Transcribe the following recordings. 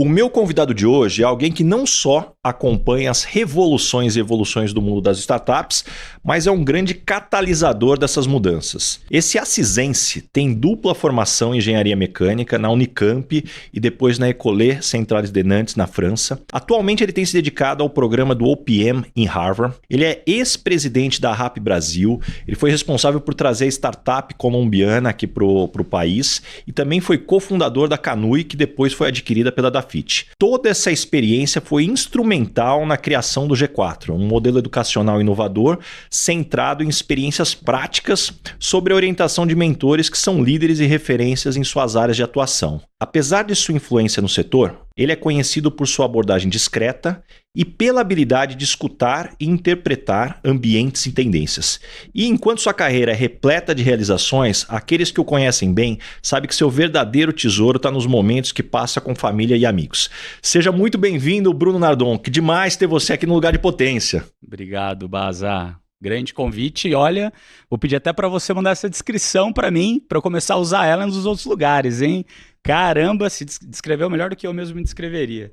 O meu convidado de hoje é alguém que não só acompanha as revoluções e evoluções do mundo das startups, mas é um grande catalisador dessas mudanças. Esse assisense tem dupla formação em engenharia mecânica na Unicamp e depois na École Centrale de Nantes, na França. Atualmente ele tem se dedicado ao programa do OPM em Harvard. Ele é ex-presidente da RAP Brasil, ele foi responsável por trazer a startup colombiana aqui para o país e também foi cofundador da Canui, que depois foi adquirida pela Dafit. Toda essa experiência foi instrumental na criação do G4, um modelo educacional inovador centrado em experiências práticas sobre a orientação de mentores que são líderes e referências em suas áreas de atuação. Apesar de sua influência no setor, ele é conhecido por sua abordagem discreta e pela habilidade de escutar e interpretar ambientes e tendências. E enquanto sua carreira é repleta de realizações, aqueles que o conhecem bem sabem que seu verdadeiro tesouro está nos momentos que passa com família e amigos. Seja muito bem-vindo, Bruno Nardon. Que demais ter você aqui no Lugar de Potência. Obrigado, Baza. Grande convite. E olha, vou pedir até para você mandar essa descrição para mim, para eu começar a usar ela nos outros lugares, hein? Caramba, se descreveu melhor do que eu mesmo me descreveria.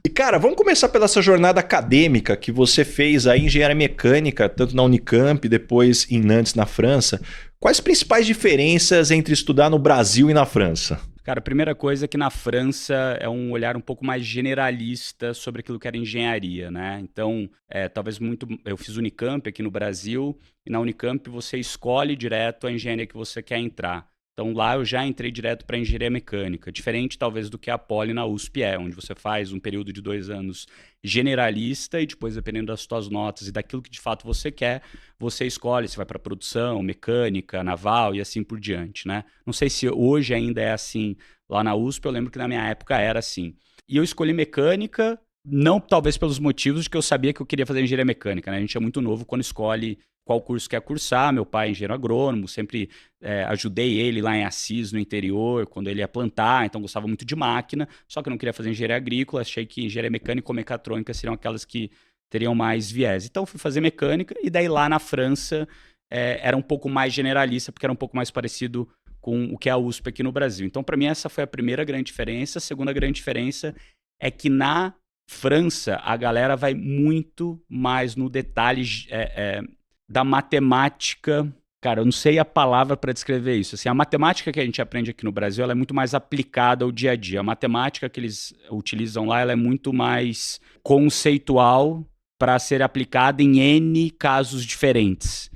E cara, vamos começar pela essa jornada acadêmica que você fez aí em engenharia mecânica, tanto na Unicamp, depois em Nantes, na França. Quais as principais diferenças entre estudar no Brasil e na França? Cara, a primeira coisa é que na França é um olhar um pouco mais generalista sobre aquilo que era engenharia, né? Então, talvez muito... Eu fiz Unicamp aqui no Brasil, e na Unicamp você escolhe direto a engenharia que você quer entrar. Então lá eu já entrei direto para engenharia mecânica, diferente talvez do que a Poli na USP onde você faz um período de 2 anos generalista e depois, dependendo das suas notas e daquilo que de fato você quer, você escolhe se vai para produção, mecânica, naval e assim por diante, né? Não sei se hoje ainda é assim lá na USP, eu lembro que na minha época era assim. E eu escolhi mecânica, não talvez pelos motivos de que eu sabia que eu queria fazer engenharia mecânica, né? A gente é muito novo quando escolhe qual curso quer cursar. Meu pai é engenheiro agrônomo, sempre ajudei ele lá em Assis, no interior, quando ele ia plantar, então gostava muito de máquina, só que eu não queria fazer engenharia agrícola, achei que engenharia mecânica ou mecatrônica seriam aquelas que teriam mais viés. Então fui fazer mecânica, e daí lá na França era um pouco mais generalista, porque era um pouco mais parecido com o que é a USP aqui no Brasil. Então para mim essa foi a primeira grande diferença. A segunda grande diferença é que na França a galera vai muito mais no detalhe da matemática. Cara, eu não sei a palavra para descrever isso. Assim, a matemática que a gente aprende aqui no Brasil, ela é muito mais aplicada ao dia a dia. A matemática que eles utilizam lá, ela é muito mais conceitual para ser aplicada em N casos diferentes.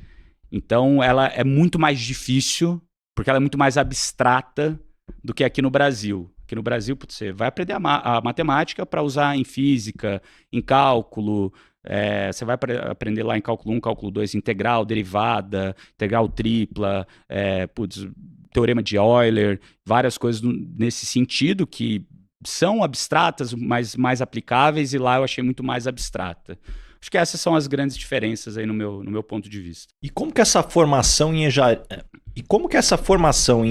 Então, ela é muito mais difícil, porque ela é muito mais abstrata do que aqui no Brasil. Aqui no Brasil, você vai aprender a matemática para usar em física, em cálculo. Você vai aprender lá em cálculo 1, cálculo 2, integral, derivada, integral tripla, teorema de Euler, várias coisas nesse sentido que são abstratas, mas mais aplicáveis, e lá eu achei muito mais abstrata. Acho que essas são as grandes diferenças aí no meu ponto de vista. E como que essa formação em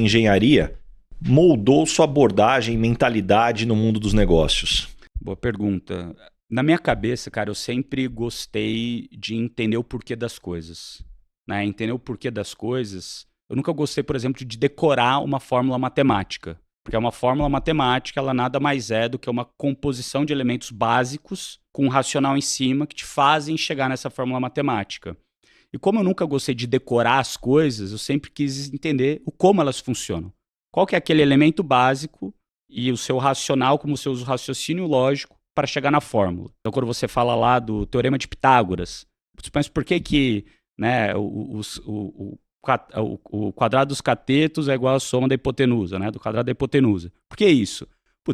engenharia moldou sua abordagem e mentalidade no mundo dos negócios? Boa pergunta. Na minha cabeça, cara, eu sempre gostei de entender o porquê das coisas, né? Entender o porquê das coisas. Eu nunca gostei, por exemplo, de decorar uma fórmula matemática, porque uma fórmula matemática, ela nada mais é do que uma composição de elementos básicos com um racional em cima que te fazem chegar nessa fórmula matemática. E como eu nunca gostei de decorar as coisas, eu sempre quis entender como elas funcionam. Qual que é aquele elemento básico e o seu racional, como o seu raciocínio lógico para chegar na fórmula. Então, quando você fala lá do teorema de Pitágoras, você pensa por que né, o quadrado dos catetos é igual à soma da hipotenusa, né, do quadrado da hipotenusa. Por que isso?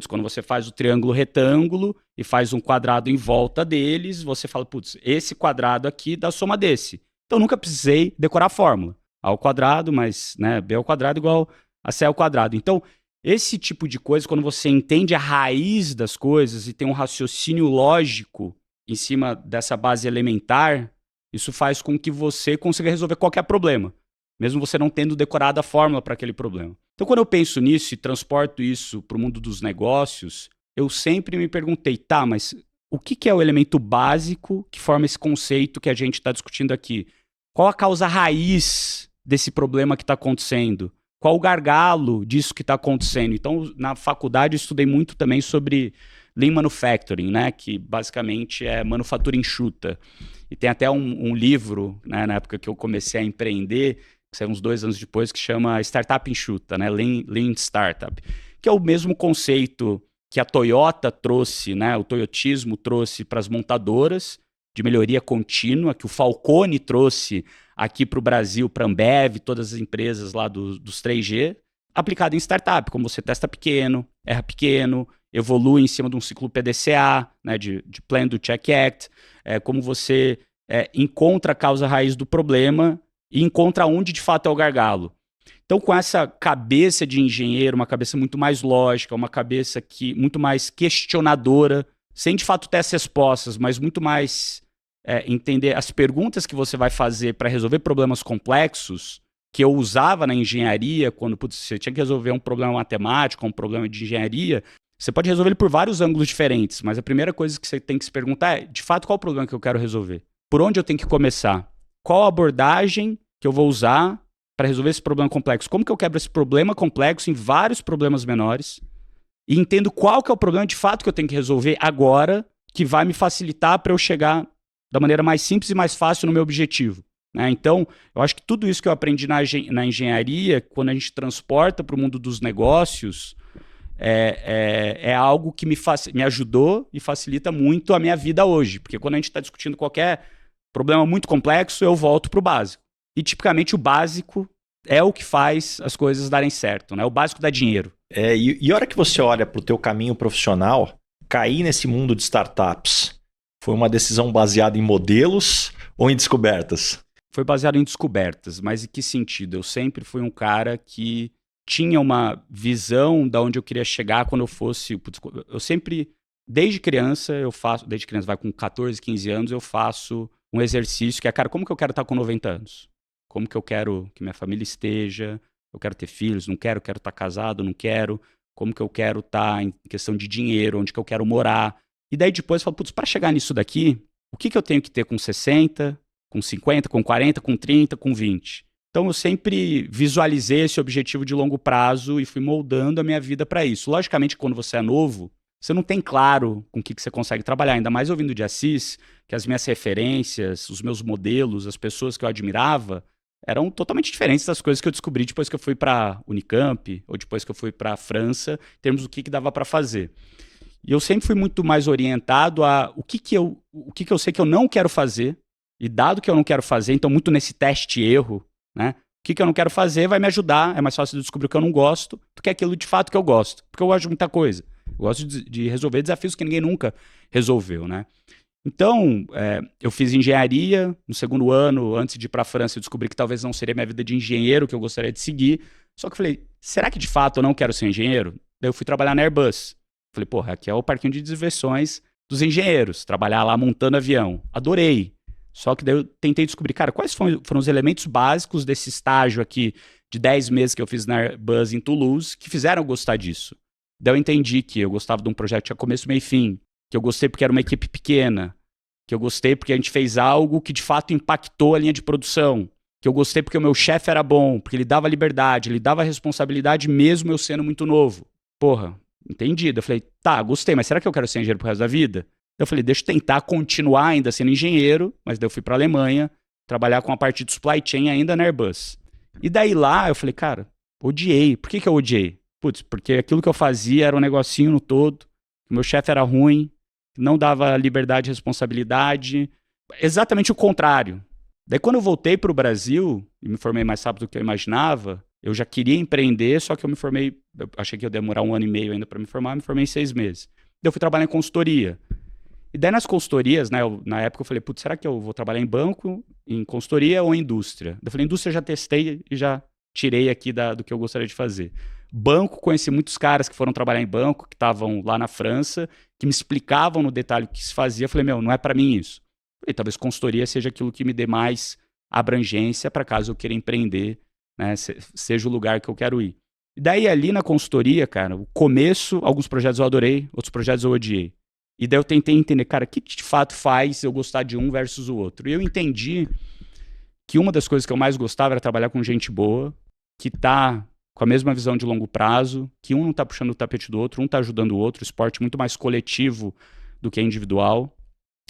Quando você faz o triângulo retângulo e faz um quadrado em volta deles, você fala, esse quadrado aqui dá a soma desse. Então, nunca precisei decorar a fórmula. A ao quadrado mais B ao quadrado igual a C ao quadrado. Então, esse tipo de coisa, quando você entende a raiz das coisas e tem um raciocínio lógico em cima dessa base elementar, isso faz com que você consiga resolver qualquer problema, mesmo você não tendo decorado a fórmula para aquele problema. Então, quando eu penso nisso e transporto isso para o mundo dos negócios, eu sempre me perguntei, mas o que é o elemento básico que forma esse conceito que a gente está discutindo aqui? Qual a causa raiz desse problema que está acontecendo? qual o gargalo disso que está acontecendo. Então, na faculdade, eu estudei muito também sobre Lean Manufacturing, né? Que basicamente é manufatura enxuta. E tem até um livro, né, na época que eu comecei a empreender, que saiu uns 2 anos depois, que chama Startup Enxuta, né? Lean Startup, que é o mesmo conceito que a Toyota trouxe, né? O toyotismo trouxe para as montadoras, de melhoria contínua, que o Falcone trouxe aqui para o Brasil, para a Ambev, todas as empresas lá dos 3G, aplicado em startup, como você testa pequeno, erra pequeno, evolui em cima de um ciclo PDCA, né, de Plan do Check Act, como você encontra a causa raiz do problema e encontra onde de fato é o gargalo. Então, com essa cabeça de engenheiro, uma cabeça muito mais lógica, uma cabeça muito mais questionadora, sem de fato ter as respostas, mas muito mais entender as perguntas que você vai fazer para resolver problemas complexos, que eu usava na engenharia, quando você tinha que resolver um problema matemático, um problema de engenharia, você pode resolver ele por vários ângulos diferentes, mas a primeira coisa que você tem que se perguntar é, de fato, qual é o problema que eu quero resolver? Por onde eu tenho que começar? Qual a abordagem que eu vou usar para resolver esse problema complexo? Como que eu quebro esse problema complexo em vários problemas menores e entendo qual que é o problema de fato que eu tenho que resolver agora, que vai me facilitar para eu chegar da maneira mais simples e mais fácil no meu objetivo. Né? Então, eu acho que tudo isso que eu aprendi na engenharia, quando a gente transporta para o mundo dos negócios, é algo que me ajudou e facilita muito a minha vida hoje. Porque quando a gente está discutindo qualquer problema muito complexo, eu volto para o básico. E tipicamente o básico é o que faz as coisas darem certo, né? O básico dá dinheiro. E a hora que você olha para o teu caminho profissional, cair nesse mundo de startups, foi uma decisão baseada em modelos ou em descobertas? Foi baseado em descobertas, mas em que sentido? Eu sempre fui um cara que tinha uma visão de onde eu queria chegar quando eu fosse... Eu sempre, desde criança, vai com 14, 15 anos, eu faço um exercício que é, cara, como que eu quero estar com 90 anos? Como que eu quero que minha família esteja? Eu quero ter filhos? Não quero? Quero estar casado? Não quero? Como que eu quero estar em questão de dinheiro? Onde que eu quero morar? E daí depois eu falo, putz, para chegar nisso daqui, o que eu tenho que ter com 60, com 50, com 40, com 30, com 20? Então eu sempre visualizei esse objetivo de longo prazo e fui moldando a minha vida para isso. Logicamente, quando você é novo, você não tem claro com o que você consegue trabalhar. Ainda mais ouvindo de Assis, que as minhas referências, os meus modelos, as pessoas que eu admirava, eram totalmente diferentes das coisas que eu descobri depois que eu fui para Unicamp ou depois que eu fui para a França, em termos do que dava para fazer. E eu sempre fui muito mais orientado a o que eu sei que eu não quero fazer, e dado que eu não quero fazer, então muito nesse teste e erro, né? O que eu não quero fazer vai me ajudar, é mais fácil de descobrir o que eu não gosto do que aquilo de fato que eu gosto, porque eu gosto de muita coisa. Eu gosto de resolver desafios que ninguém nunca resolveu, né? Então, eu fiz engenharia no segundo ano, antes de ir para a França, eu descobri que talvez não seria minha vida de engenheiro que eu gostaria de seguir. Só que eu falei, será que de fato eu não quero ser engenheiro? Daí eu fui trabalhar na Airbus. Falei, porra, aqui é o parquinho de diversões dos engenheiros, trabalhar lá montando avião. Adorei. Só que daí eu tentei descobrir, cara, quais foram os elementos básicos desse estágio aqui de 10 meses que eu fiz na Airbus em Toulouse que fizeram eu gostar disso. Daí eu entendi que eu gostava de um projeto que tinha começo, meio e fim, que eu gostei porque era uma equipe pequena, que eu gostei porque a gente fez algo que de fato impactou a linha de produção, que eu gostei porque o meu chefe era bom, porque ele dava liberdade, ele dava responsabilidade mesmo eu sendo muito novo. Porra, entendi. Daí eu falei, tá, gostei, mas será que eu quero ser engenheiro pro resto da vida? Daí eu falei, deixa eu tentar continuar ainda sendo engenheiro, mas daí eu fui pra Alemanha, trabalhar com a parte de supply chain ainda na Airbus. E daí lá eu falei, cara, odiei. Por que eu odiei? Putz, porque aquilo que eu fazia era um negocinho no todo, o meu chefe era ruim, não dava liberdade e responsabilidade, exatamente o contrário. Daí quando eu voltei para o Brasil, e me formei mais rápido do que eu imaginava, eu já queria empreender, só que eu achei que ia demorar 1 ano e meio ainda para me formar, me formei em 6 meses. Daí eu fui trabalhar em consultoria. E daí nas consultorias, né, na época eu falei, putz, será que eu vou trabalhar em banco, em consultoria ou em indústria? Daí eu falei, indústria eu já testei e já tirei aqui do que eu gostaria de fazer. Banco, conheci muitos caras que foram trabalhar em banco, que estavam lá na França, que me explicavam no detalhe o que se fazia. Eu falei, não é para mim isso. E talvez consultoria seja aquilo que me dê mais abrangência para caso eu queira empreender, né, seja o lugar que eu quero ir. E daí ali na consultoria, cara, o começo, alguns projetos eu adorei, outros projetos eu odiei. E daí eu tentei entender, cara, o que de fato faz eu gostar de um versus o outro. E eu entendi que uma das coisas que eu mais gostava era trabalhar com gente boa, que tá com a mesma visão de longo prazo, que um não está puxando o tapete do outro, um está ajudando o outro, esporte muito mais coletivo do que individual,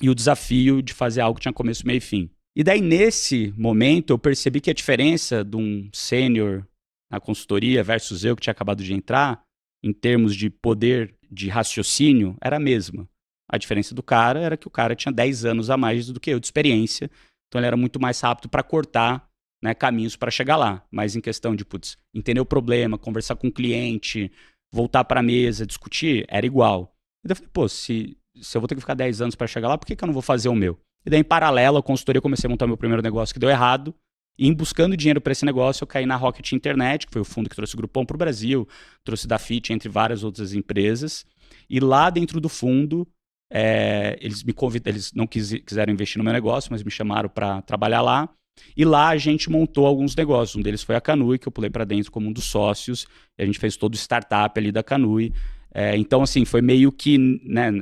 e o desafio de fazer algo que tinha começo, meio e fim. E daí, nesse momento, eu percebi que a diferença de um sênior na consultoria versus eu que tinha acabado de entrar, em termos de poder de raciocínio, era a mesma. A diferença do cara era que o cara tinha 10 anos a mais do que eu de experiência, então ele era muito mais rápido para cortar, né, caminhos para chegar lá. Mas em questão de, entender o problema, conversar com o cliente, voltar para a mesa, discutir, era igual. E daí eu falei, se eu vou ter que ficar 10 anos para chegar lá, por que eu não vou fazer o meu? E daí, em paralelo à consultoria, eu comecei a montar meu primeiro negócio que deu errado. E em buscando dinheiro para esse negócio, eu caí na Rocket Internet, que foi o fundo que trouxe o Groupon para o Brasil, trouxe da Fit, entre várias outras empresas. E lá dentro do fundo, eles me convidaram, eles não quiseram investir no meu negócio, mas me chamaram para trabalhar lá. E lá a gente montou alguns negócios. Um deles foi a Canui, que eu pulei para dentro como um dos sócios. E a gente fez todo o startup ali da Canui. Então, assim, foi meio que, né,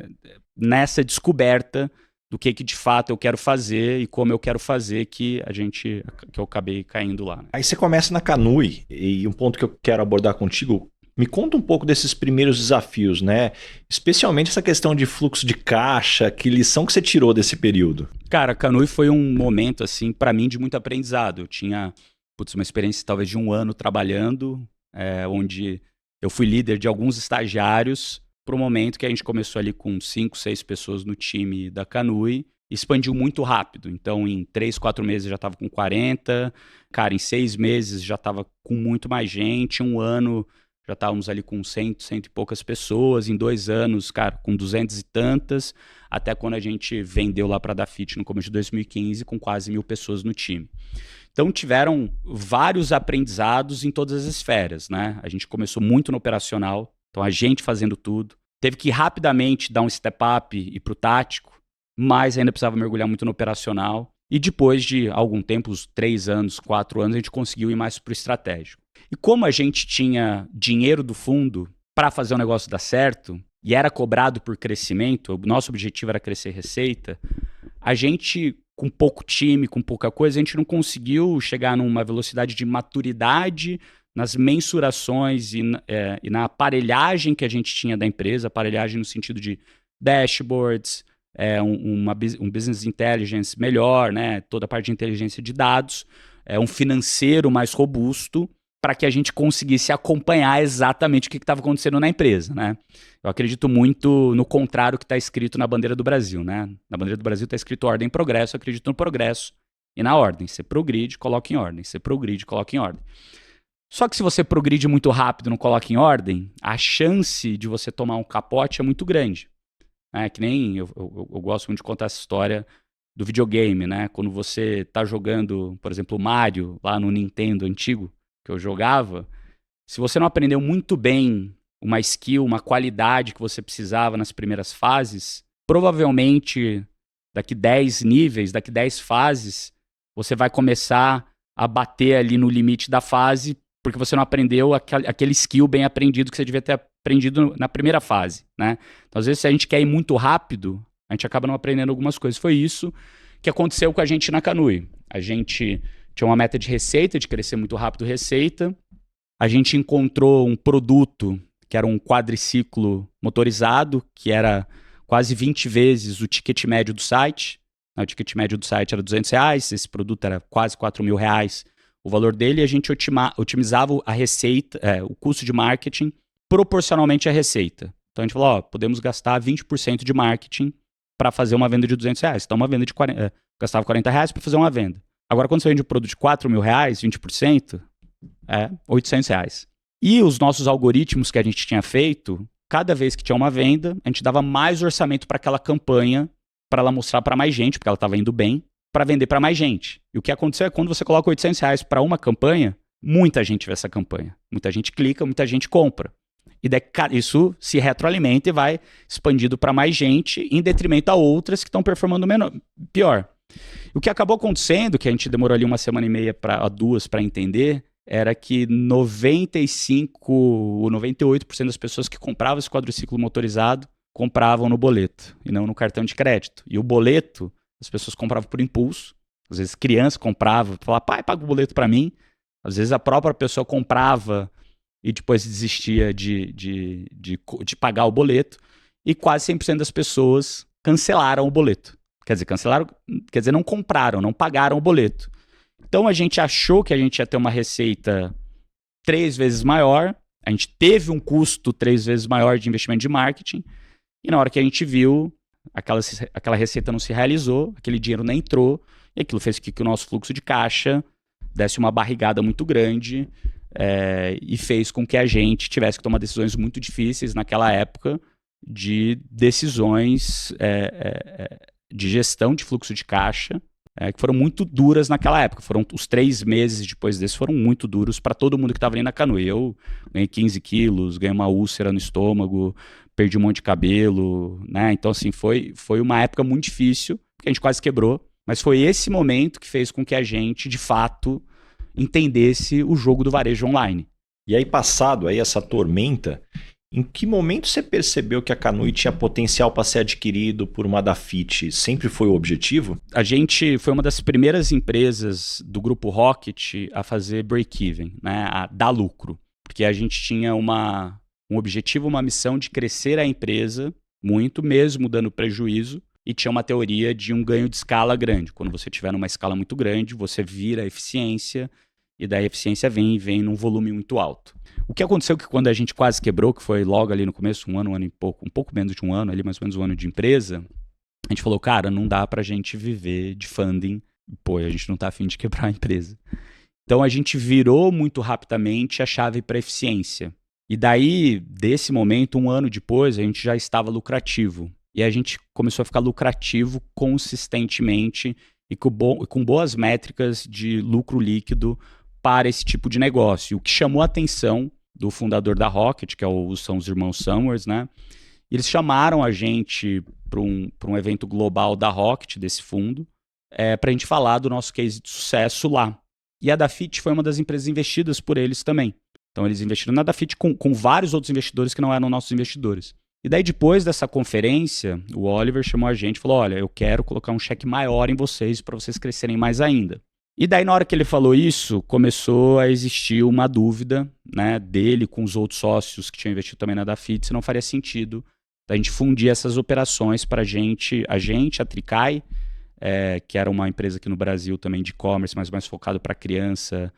nessa descoberta do que de fato eu quero fazer e como eu quero fazer que eu acabei caindo lá. Né? Aí você começa na Canui, e um ponto que eu quero abordar contigo, me conta um pouco desses primeiros desafios, né? Especialmente essa questão de fluxo de caixa, que lição que você tirou desse período? Cara, a Canui foi um momento, assim, para mim, de muito aprendizado. Eu tinha, uma experiência talvez de 1 ano trabalhando, onde eu fui líder de alguns estagiários, para o momento que a gente começou ali com 5, 6 pessoas no time da Canui, expandiu muito rápido. Então, em 3, 4 meses já estava com 40, cara, em 6 meses já estava com muito mais gente, 1 ano já estávamos ali com 100 e poucas pessoas, em 2 anos, cara, com 200 e tantas, até quando a gente vendeu lá para a Dafit no começo de 2015, com quase 1.000 pessoas no time. Então, tiveram vários aprendizados em todas as esferas, né? A gente começou muito no operacional, então a gente fazendo tudo. Teve que rapidamente dar um step up e ir para o tático, mas ainda precisava mergulhar muito no operacional. E depois de algum tempo, uns 3 anos, 4 anos, a gente conseguiu ir mais para o estratégico. E como a gente tinha dinheiro do fundo para fazer o negócio dar certo, e era cobrado por crescimento, o nosso objetivo era crescer receita, a gente, com pouco time, com pouca coisa, a gente não conseguiu chegar numa velocidade de maturidade nas mensurações e na aparelhagem que a gente tinha da empresa, aparelhagem no sentido de dashboards, um business intelligence melhor, né? Toda a parte de inteligência de dados, um financeiro mais robusto, para que a gente conseguisse acompanhar exatamente o que estava acontecendo na empresa, né? Eu acredito muito no contrário que está escrito na bandeira do Brasil, né? Na bandeira do Brasil está escrito ordem e progresso, eu acredito no progresso e na ordem. Você progride, coloca em ordem. Você progride, coloca em ordem. Só que se você progride muito rápido e não coloca em ordem, a chance de você tomar um capote é muito grande. Que nem eu gosto muito de contar essa história do videogame, né? Quando você está jogando, por exemplo, o Mario, lá no Nintendo antigo, que eu jogava, se você não aprendeu muito bem uma skill, uma qualidade que você precisava nas primeiras fases, provavelmente daqui 10 níveis, daqui 10 fases, você vai começar a bater ali no limite da fase porque você não aprendeu aquele skill bem aprendido que você devia ter aprendido na primeira fase, né? Então, às vezes, se a gente quer ir muito rápido, a gente acaba não aprendendo algumas coisas. Foi isso que aconteceu com a gente na Canui. A gente tinha uma meta de receita, de crescer muito rápido receita. A gente encontrou um produto que era um quadriciclo motorizado, que era quase 20 vezes o ticket médio do site. O ticket médio do site era R$200, esse produto era quase R$4.000 o valor dele, e a gente otimizava a receita, o custo de marketing proporcionalmente à receita. Então a gente falou, podemos gastar 20% de marketing para fazer uma venda de R$200. Então uma venda de gastava R$40 para fazer uma venda. Agora, quando você vende um produto de R$4.000, 20%, é R$800. E os nossos algoritmos que a gente tinha feito, cada vez que tinha uma venda, a gente dava mais orçamento para aquela campanha, para ela mostrar para mais gente, porque ela estava indo bem, para vender para mais gente. E o que aconteceu é quando você coloca R$800 para uma campanha, muita gente vê essa campanha. Muita gente clica, muita gente compra. E daí, isso se retroalimenta e vai expandindo para mais gente, em detrimento a outras que estão performando pior. O que acabou acontecendo, que a gente demorou ali 1 semana e meia a 2 para entender, era que 95 ou 98% das pessoas que compravam esse quadriciclo motorizado compravam no boleto e não no cartão de crédito. E o boleto, as pessoas compravam por impulso. Às vezes criança comprava, falava, pai, paga o boleto para mim. Às vezes a própria pessoa comprava e depois desistia de pagar o boleto, e quase 100% das pessoas cancelaram o boleto. Quer dizer, não compraram, não pagaram o boleto. Então a gente achou que a gente ia ter uma receita 3 vezes maior, a gente teve um custo 3 vezes maior de investimento de marketing, e na hora que a gente viu, aquela receita não se realizou, aquele dinheiro não entrou, e aquilo fez com que o nosso fluxo de caixa desse uma barrigada muito grande, e fez com que a gente tivesse que tomar decisões muito difíceis naquela época, de decisões de gestão de fluxo de caixa, que foram muito duras naquela época. Os 3 meses depois desse foram muito duros para todo mundo que estava ali na Canoe. Eu ganhei 15 quilos, ganhei uma úlcera no estômago, perdi um monte de cabelo, né? Então, assim, foi uma época muito difícil, porque a gente quase quebrou, mas foi esse momento que fez com que a gente, de fato, entendesse o jogo do varejo online. E aí, passado aí essa tormenta, em que momento você percebeu que a Canoe tinha potencial para ser adquirido por uma Dafiti? Sempre foi o objetivo? A gente foi uma das primeiras empresas do grupo Rocket a fazer break-even, né? A dar lucro. Porque a gente tinha um objetivo, uma missão de crescer a empresa muito, mesmo dando prejuízo, e tinha uma teoria de um ganho de escala grande. Quando você tiver numa escala muito grande, você vira a eficiência, e daí a eficiência vem num volume muito alto. O que aconteceu é que quando a gente quase quebrou, que foi logo ali no começo, um ano e pouco, um pouco menos de um ano, ali mais ou menos um ano de empresa, a gente falou, cara, não dá pra gente viver de funding, pô, a gente não tá afim de quebrar a empresa. Então a gente virou muito rapidamente a chave para eficiência. E daí, desse momento, um ano depois, a gente já estava lucrativo. E a gente começou a ficar lucrativo consistentemente e com boas métricas de lucro líquido para esse tipo de negócio. O que chamou a atenção do fundador da Rocket, que são os irmãos Summers, né? Eles chamaram a gente para um evento global da Rocket, desse fundo, para a gente falar do nosso case de sucesso lá. E a Dafiti foi uma das empresas investidas por eles também. Então eles investiram na Dafiti com vários outros investidores que não eram nossos investidores. E daí depois dessa conferência, o Oliver chamou a gente e falou, olha, eu quero colocar um cheque maior em vocês para vocês crescerem mais ainda. E daí, na hora que ele falou isso, começou a existir uma dúvida, né, dele com os outros sócios que tinham investido também na Dafiti, se não faria sentido a gente fundir essas operações para a Tricai, que era uma empresa aqui no Brasil também de e-commerce, mas mais focado para criança,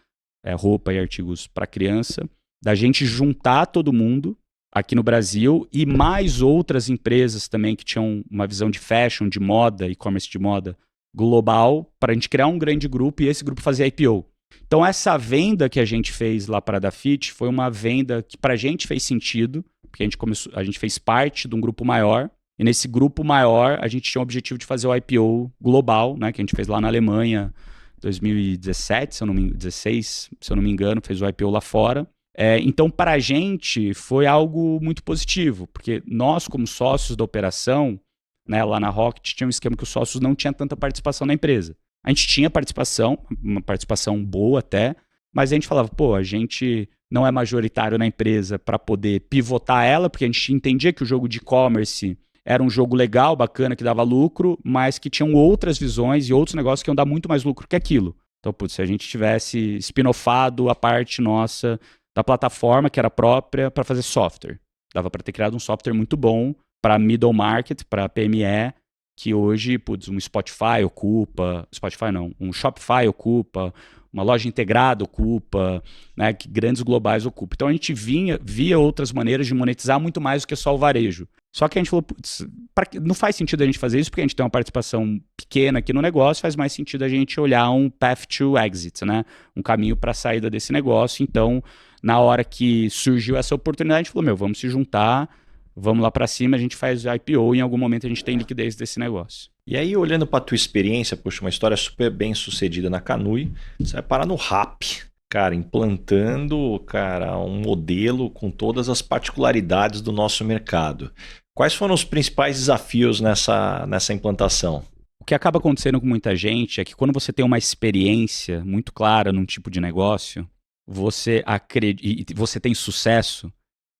roupa e artigos para criança, da gente juntar todo mundo aqui no Brasil e mais outras empresas também que tinham uma visão de fashion, de moda, e-commerce de moda, global, para a gente criar um grande grupo e esse grupo fazer IPO. Então essa venda que a gente fez lá para a Dafiti foi uma venda que para a gente fez sentido, porque a gente fez parte de um grupo maior, e nesse grupo maior a gente tinha o objetivo de fazer o IPO global, né, que a gente fez lá na Alemanha, 2017, 2016, se eu não me engano, fez o IPO lá fora. Então para a gente foi algo muito positivo, porque nós como sócios da operação, né, lá na Rocket, tinha um esquema que os sócios não tinham tanta participação na empresa. A gente tinha participação, uma participação boa até, mas a gente falava, pô, a gente não é majoritário na empresa para poder pivotar ela, porque a gente entendia que o jogo de e-commerce era um jogo legal, bacana, que dava lucro, mas que tinham outras visões e outros negócios que iam dar muito mais lucro que aquilo. Então, putz, se a gente tivesse spin-offado a parte nossa da plataforma, que era própria, para fazer software. Dava para ter criado um software muito bom para middle market, para PME, que hoje, putz, um Shopify ocupa, uma loja integrada ocupa, né, que grandes globais ocupam. Então a gente via outras maneiras de monetizar muito mais do que só o varejo. Só que a gente falou, putz, não faz sentido a gente fazer isso porque a gente tem uma participação pequena aqui no negócio, faz mais sentido a gente olhar um path to exit, né, um caminho para a saída desse negócio. Então, na hora que surgiu essa oportunidade, a gente falou, vamos se juntar, vamos lá para cima, a gente faz IPO e em algum momento a gente tem liquidez desse negócio. E aí, olhando para a tua experiência, poxa, uma história super bem sucedida na Canoe, você vai parar no Rappi, cara, implantando, cara, um modelo com todas as particularidades do nosso mercado. Quais foram os principais desafios nessa implantação? O que acaba acontecendo com muita gente é que quando você tem uma experiência muito clara num tipo de negócio, você tem sucesso,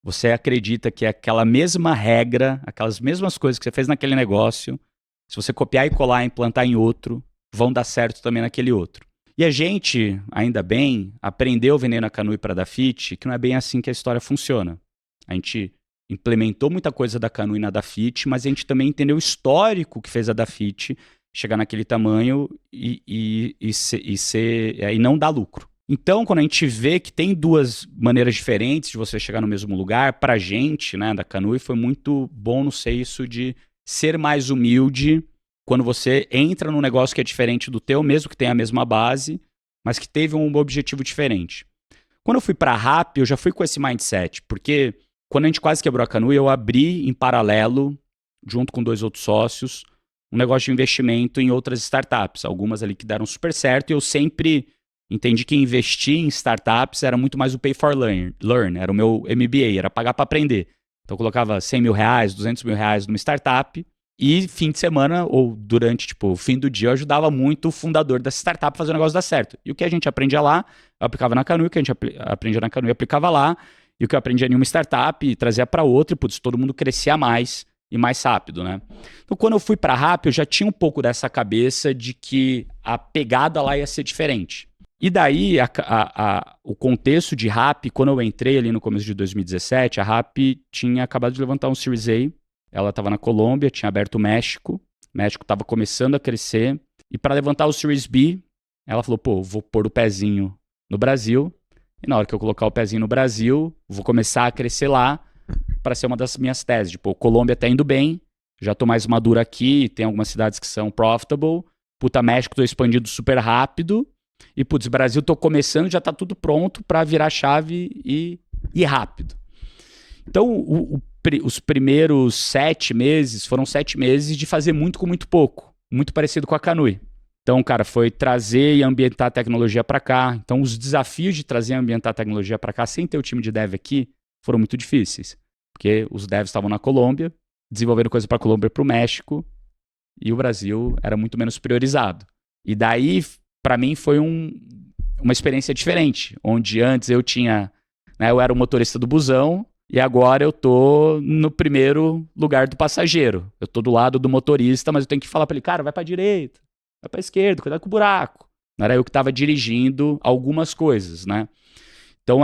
você acredita que aquela mesma regra, aquelas mesmas coisas que você fez naquele negócio, se você copiar e colar e implantar em outro, vão dar certo também naquele outro. E a gente, ainda bem, aprendeu vendendo a Canui para a Dafit, que não é bem assim que a história funciona. A gente implementou muita coisa da Canui na Dafit, mas a gente também entendeu o histórico que fez a Dafit chegar naquele tamanho e não dar lucro. Então, quando a gente vê que tem duas maneiras diferentes de você chegar no mesmo lugar, pra gente, né, da Canui, foi muito bom no senso de ser mais humilde quando você entra num negócio que é diferente do teu, mesmo que tenha a mesma base, mas que teve um objetivo diferente. Quando eu fui pra Rappi, eu já fui com esse mindset, porque quando a gente quase quebrou a Canui, eu abri em paralelo, junto com 2 outros sócios, um negócio de investimento em outras startups, algumas ali que deram super certo, e eu sempre entendi que investir em startups era muito mais o pay for learn, era o meu MBA, era pagar para aprender. Então eu colocava 100 mil reais, 200 mil reais numa startup, e fim de semana, ou durante o fim do dia, eu ajudava muito o fundador dessa startup a fazer o negócio dar certo. E o que a gente aprendia lá, eu aplicava na Canui, o que a gente aprendia na Canui, eu aplicava lá, e o que eu aprendia em uma startup, trazia para outra, e putz, todo mundo crescia mais e mais rápido, né? Então, quando eu fui para a Rappi, eu já tinha um pouco dessa cabeça de que a pegada lá ia ser diferente. E daí, o contexto de Rappi, quando eu entrei ali no começo de 2017, a Rappi tinha acabado de levantar um Series A, ela estava na Colômbia, tinha aberto o México estava começando a crescer, e para levantar o Series B, ela falou, pô, vou pôr o pezinho no Brasil, e na hora que eu colocar o pezinho no Brasil, vou começar a crescer lá, para ser uma das minhas teses. Tipo, Colômbia tá indo bem, já tô mais maduro aqui, tem algumas cidades que são profitable, puta, México tô expandindo super rápido, e putz, Brasil tô começando, já tá tudo pronto para virar chave e rápido. Então, os primeiros 7 meses foram 7 meses de fazer muito com muito pouco, muito parecido com a Canui. Então, cara, foi trazer e ambientar a tecnologia para cá. Então, os desafios de trazer e ambientar a tecnologia para cá, sem ter o time de dev aqui, foram muito difíceis. Porque os devs estavam na Colômbia, desenvolvendo coisa para a Colômbia e para o México, e o Brasil era muito menos priorizado. E daí, para mim, foi uma experiência diferente, onde antes eu tinha, né, eu era o motorista do busão, e agora eu tô no primeiro lugar do passageiro. Eu tô do lado do motorista, mas eu tenho que falar para ele, cara, vai para a direita, vai para a esquerda, cuidado com o buraco. Não era eu que estava dirigindo algumas coisas, né? Então,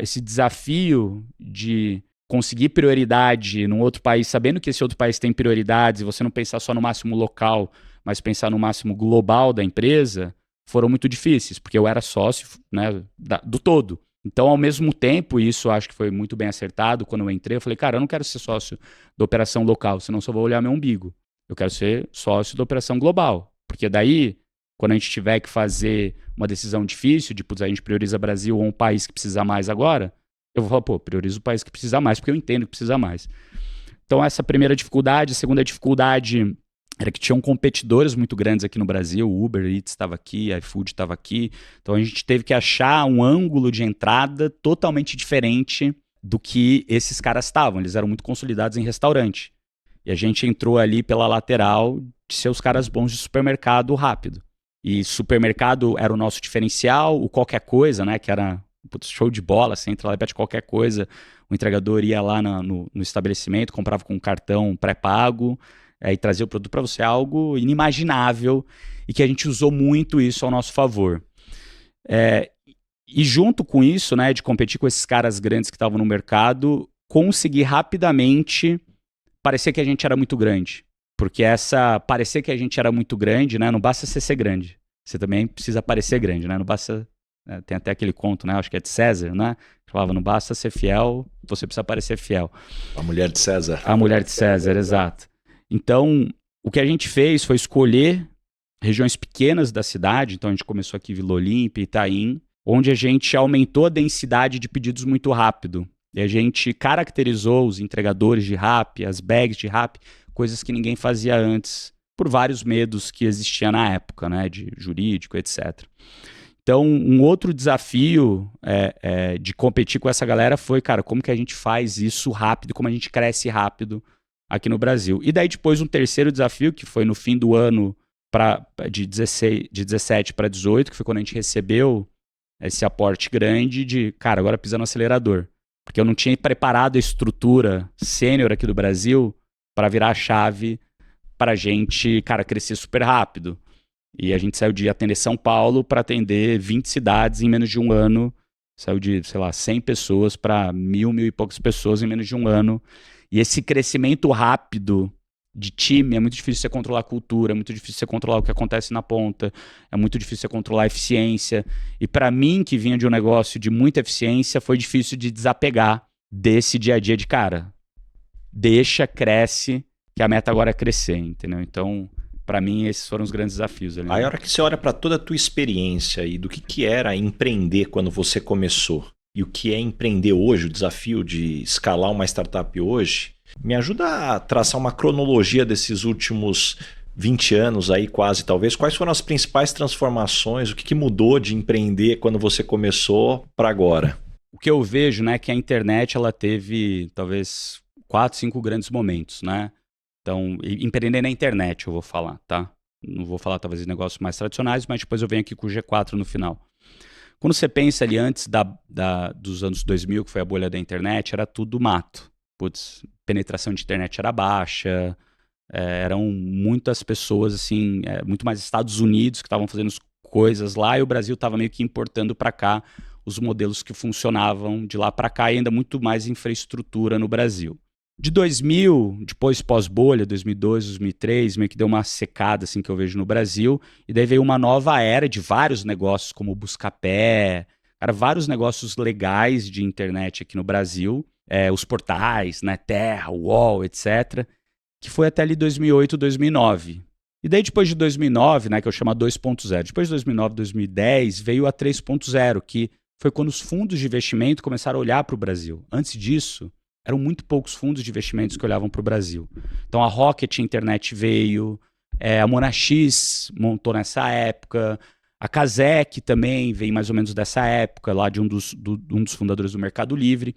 esse desafio de conseguir prioridade num outro país, sabendo que esse outro país tem prioridades, e você não pensar só no máximo local, mas pensar no máximo global da empresa, foram muito difíceis, porque eu era sócio, né, do todo. Então, ao mesmo tempo, e isso acho que foi muito bem acertado, quando eu entrei, eu falei, cara, eu não quero ser sócio da operação local, senão só vou olhar meu umbigo. Eu quero ser sócio da operação global, porque daí, quando a gente tiver que fazer uma decisão difícil, de, putz, a gente prioriza Brasil ou um país que precisa mais agora, eu vou falar, pô, priorizo o país que precisa mais, porque eu entendo que precisa mais. Então, essa primeira dificuldade. A segunda dificuldade era que tinham competidores muito grandes aqui no Brasil, o Uber Eats estava aqui, a iFood estava aqui, então a gente teve que achar um ângulo de entrada totalmente diferente do que esses caras estavam, eles eram muito consolidados em restaurante, e a gente entrou ali pela lateral de ser os caras bons de supermercado rápido, e supermercado era o nosso diferencial, o qualquer coisa, né, que era show de bola, você entra lá e pede qualquer coisa, o entregador ia lá no estabelecimento, comprava com um cartão pré-pago, e trazer o produto para você, é algo inimaginável e que a gente usou muito isso ao nosso favor. E junto com isso, né, de competir com esses caras grandes que estavam no mercado, conseguir rapidamente parecer que a gente era muito grande. Porque parecer que a gente era muito grande, né, não basta você ser grande, você também precisa parecer grande, né, não basta... tem até aquele conto, né, acho que é de César, né, que falava, não basta ser fiel, você precisa parecer fiel. A mulher de César. A mulher de César, exato. Então, o que a gente fez foi escolher regiões pequenas da cidade, então a gente começou aqui em Vila Olímpia, Itaim, onde a gente aumentou a densidade de pedidos muito rápido. E a gente caracterizou os entregadores de Rappi, as bags de Rappi, coisas que ninguém fazia antes, por vários medos que existiam na época, né, de jurídico, etc. Então, um outro desafio de competir com essa galera foi, cara, como que a gente faz isso rápido, como a gente cresce rápido aqui no Brasil. E daí depois um terceiro desafio, que foi no fim do ano de 17 para 18, que foi quando a gente recebeu esse aporte grande de, cara, agora pisa no acelerador. Porque eu não tinha preparado a estrutura sênior aqui do Brasil para virar a chave para a gente, cara, crescer super rápido. E a gente saiu de atender São Paulo para atender 20 cidades em menos de um ano. Saiu de, sei lá, 100 pessoas para 1.000 e poucas pessoas em menos de um ano. E esse crescimento rápido de time, é muito difícil você controlar a cultura, é muito difícil você controlar o que acontece na ponta, é muito difícil você controlar a eficiência. E para mim, que vinha de um negócio de muita eficiência, foi difícil de desapegar desse dia a dia de cara. Deixa, cresce, que a meta agora é crescer, entendeu? Então, para mim, esses foram os grandes desafios ali. Aí a hora que você olha para toda a tua experiência e do que era empreender quando você começou e o que é empreender hoje, o desafio de escalar uma startup hoje, me ajuda a traçar uma cronologia desses últimos 20 anos aí quase, talvez. Quais foram as principais transformações? O que mudou de empreender quando você começou para agora? O que eu vejo, né, é que a internet ela teve talvez 4, 5 grandes momentos, né? Então, empreender na internet eu vou falar, tá? Não vou falar talvez de negócios mais tradicionais, mas depois eu venho aqui com o G4 no final. Quando você pensa ali antes dos anos 2000, que foi a bolha da internet, era tudo mato. Putz, penetração de internet era baixa, eram muitas pessoas, assim, muito mais Estados Unidos que estavam fazendo coisas lá e o Brasil estava meio que importando para cá os modelos que funcionavam de lá para cá e ainda muito mais infraestrutura no Brasil. De 2000, depois pós-bolha, 2002, 2003, meio que deu uma secada assim que eu vejo no Brasil, e daí veio uma nova era de vários negócios, como o Buscapé, vários negócios legais de internet aqui no Brasil, os portais, né, Terra, UOL, etc., que foi até ali 2008, 2009. E daí depois de 2009, né, que eu chamo a 2.0, depois de 2009, 2010, veio a 3.0, que foi quando os fundos de investimento começaram a olhar para o Brasil. Antes disso, eram muito poucos fundos de investimentos que olhavam para o Brasil. Então a Rocket Internet veio, a Monax montou nessa época, a Kazek também veio mais ou menos dessa época, lá de um dos fundadores do Mercado Livre.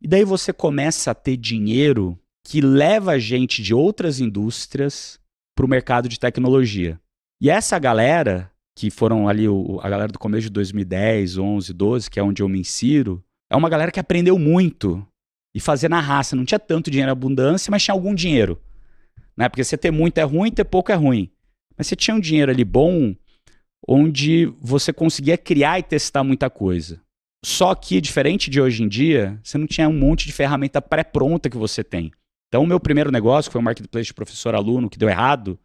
E daí você começa a ter dinheiro que leva gente de outras indústrias para o mercado de tecnologia. E essa galera, que foram ali a galera do começo de 2010, 11, 12, que é onde eu me insiro, é uma galera que aprendeu muito e fazer na raça. Não tinha tanto dinheiro em abundância, mas tinha algum dinheiro. Né? Porque você ter muito é ruim, ter pouco é ruim. Mas você tinha um dinheiro ali bom, onde você conseguia criar e testar muita coisa. Só que, diferente de hoje em dia, você não tinha um monte de ferramenta pré-pronta que você tem. Então, o meu primeiro negócio, que foi um marketplace de professor-aluno, que deu errado,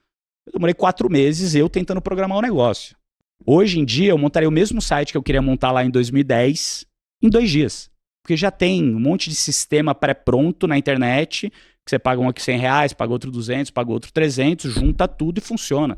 eu demorei 4 meses eu tentando programar o negócio. Hoje em dia, eu montaria o mesmo site que eu queria montar lá em 2010 em 2 dias. Porque já tem um monte de sistema pré-pronto na internet, que você paga um aqui R$100, paga outro 200, paga outro 300, junta tudo e funciona.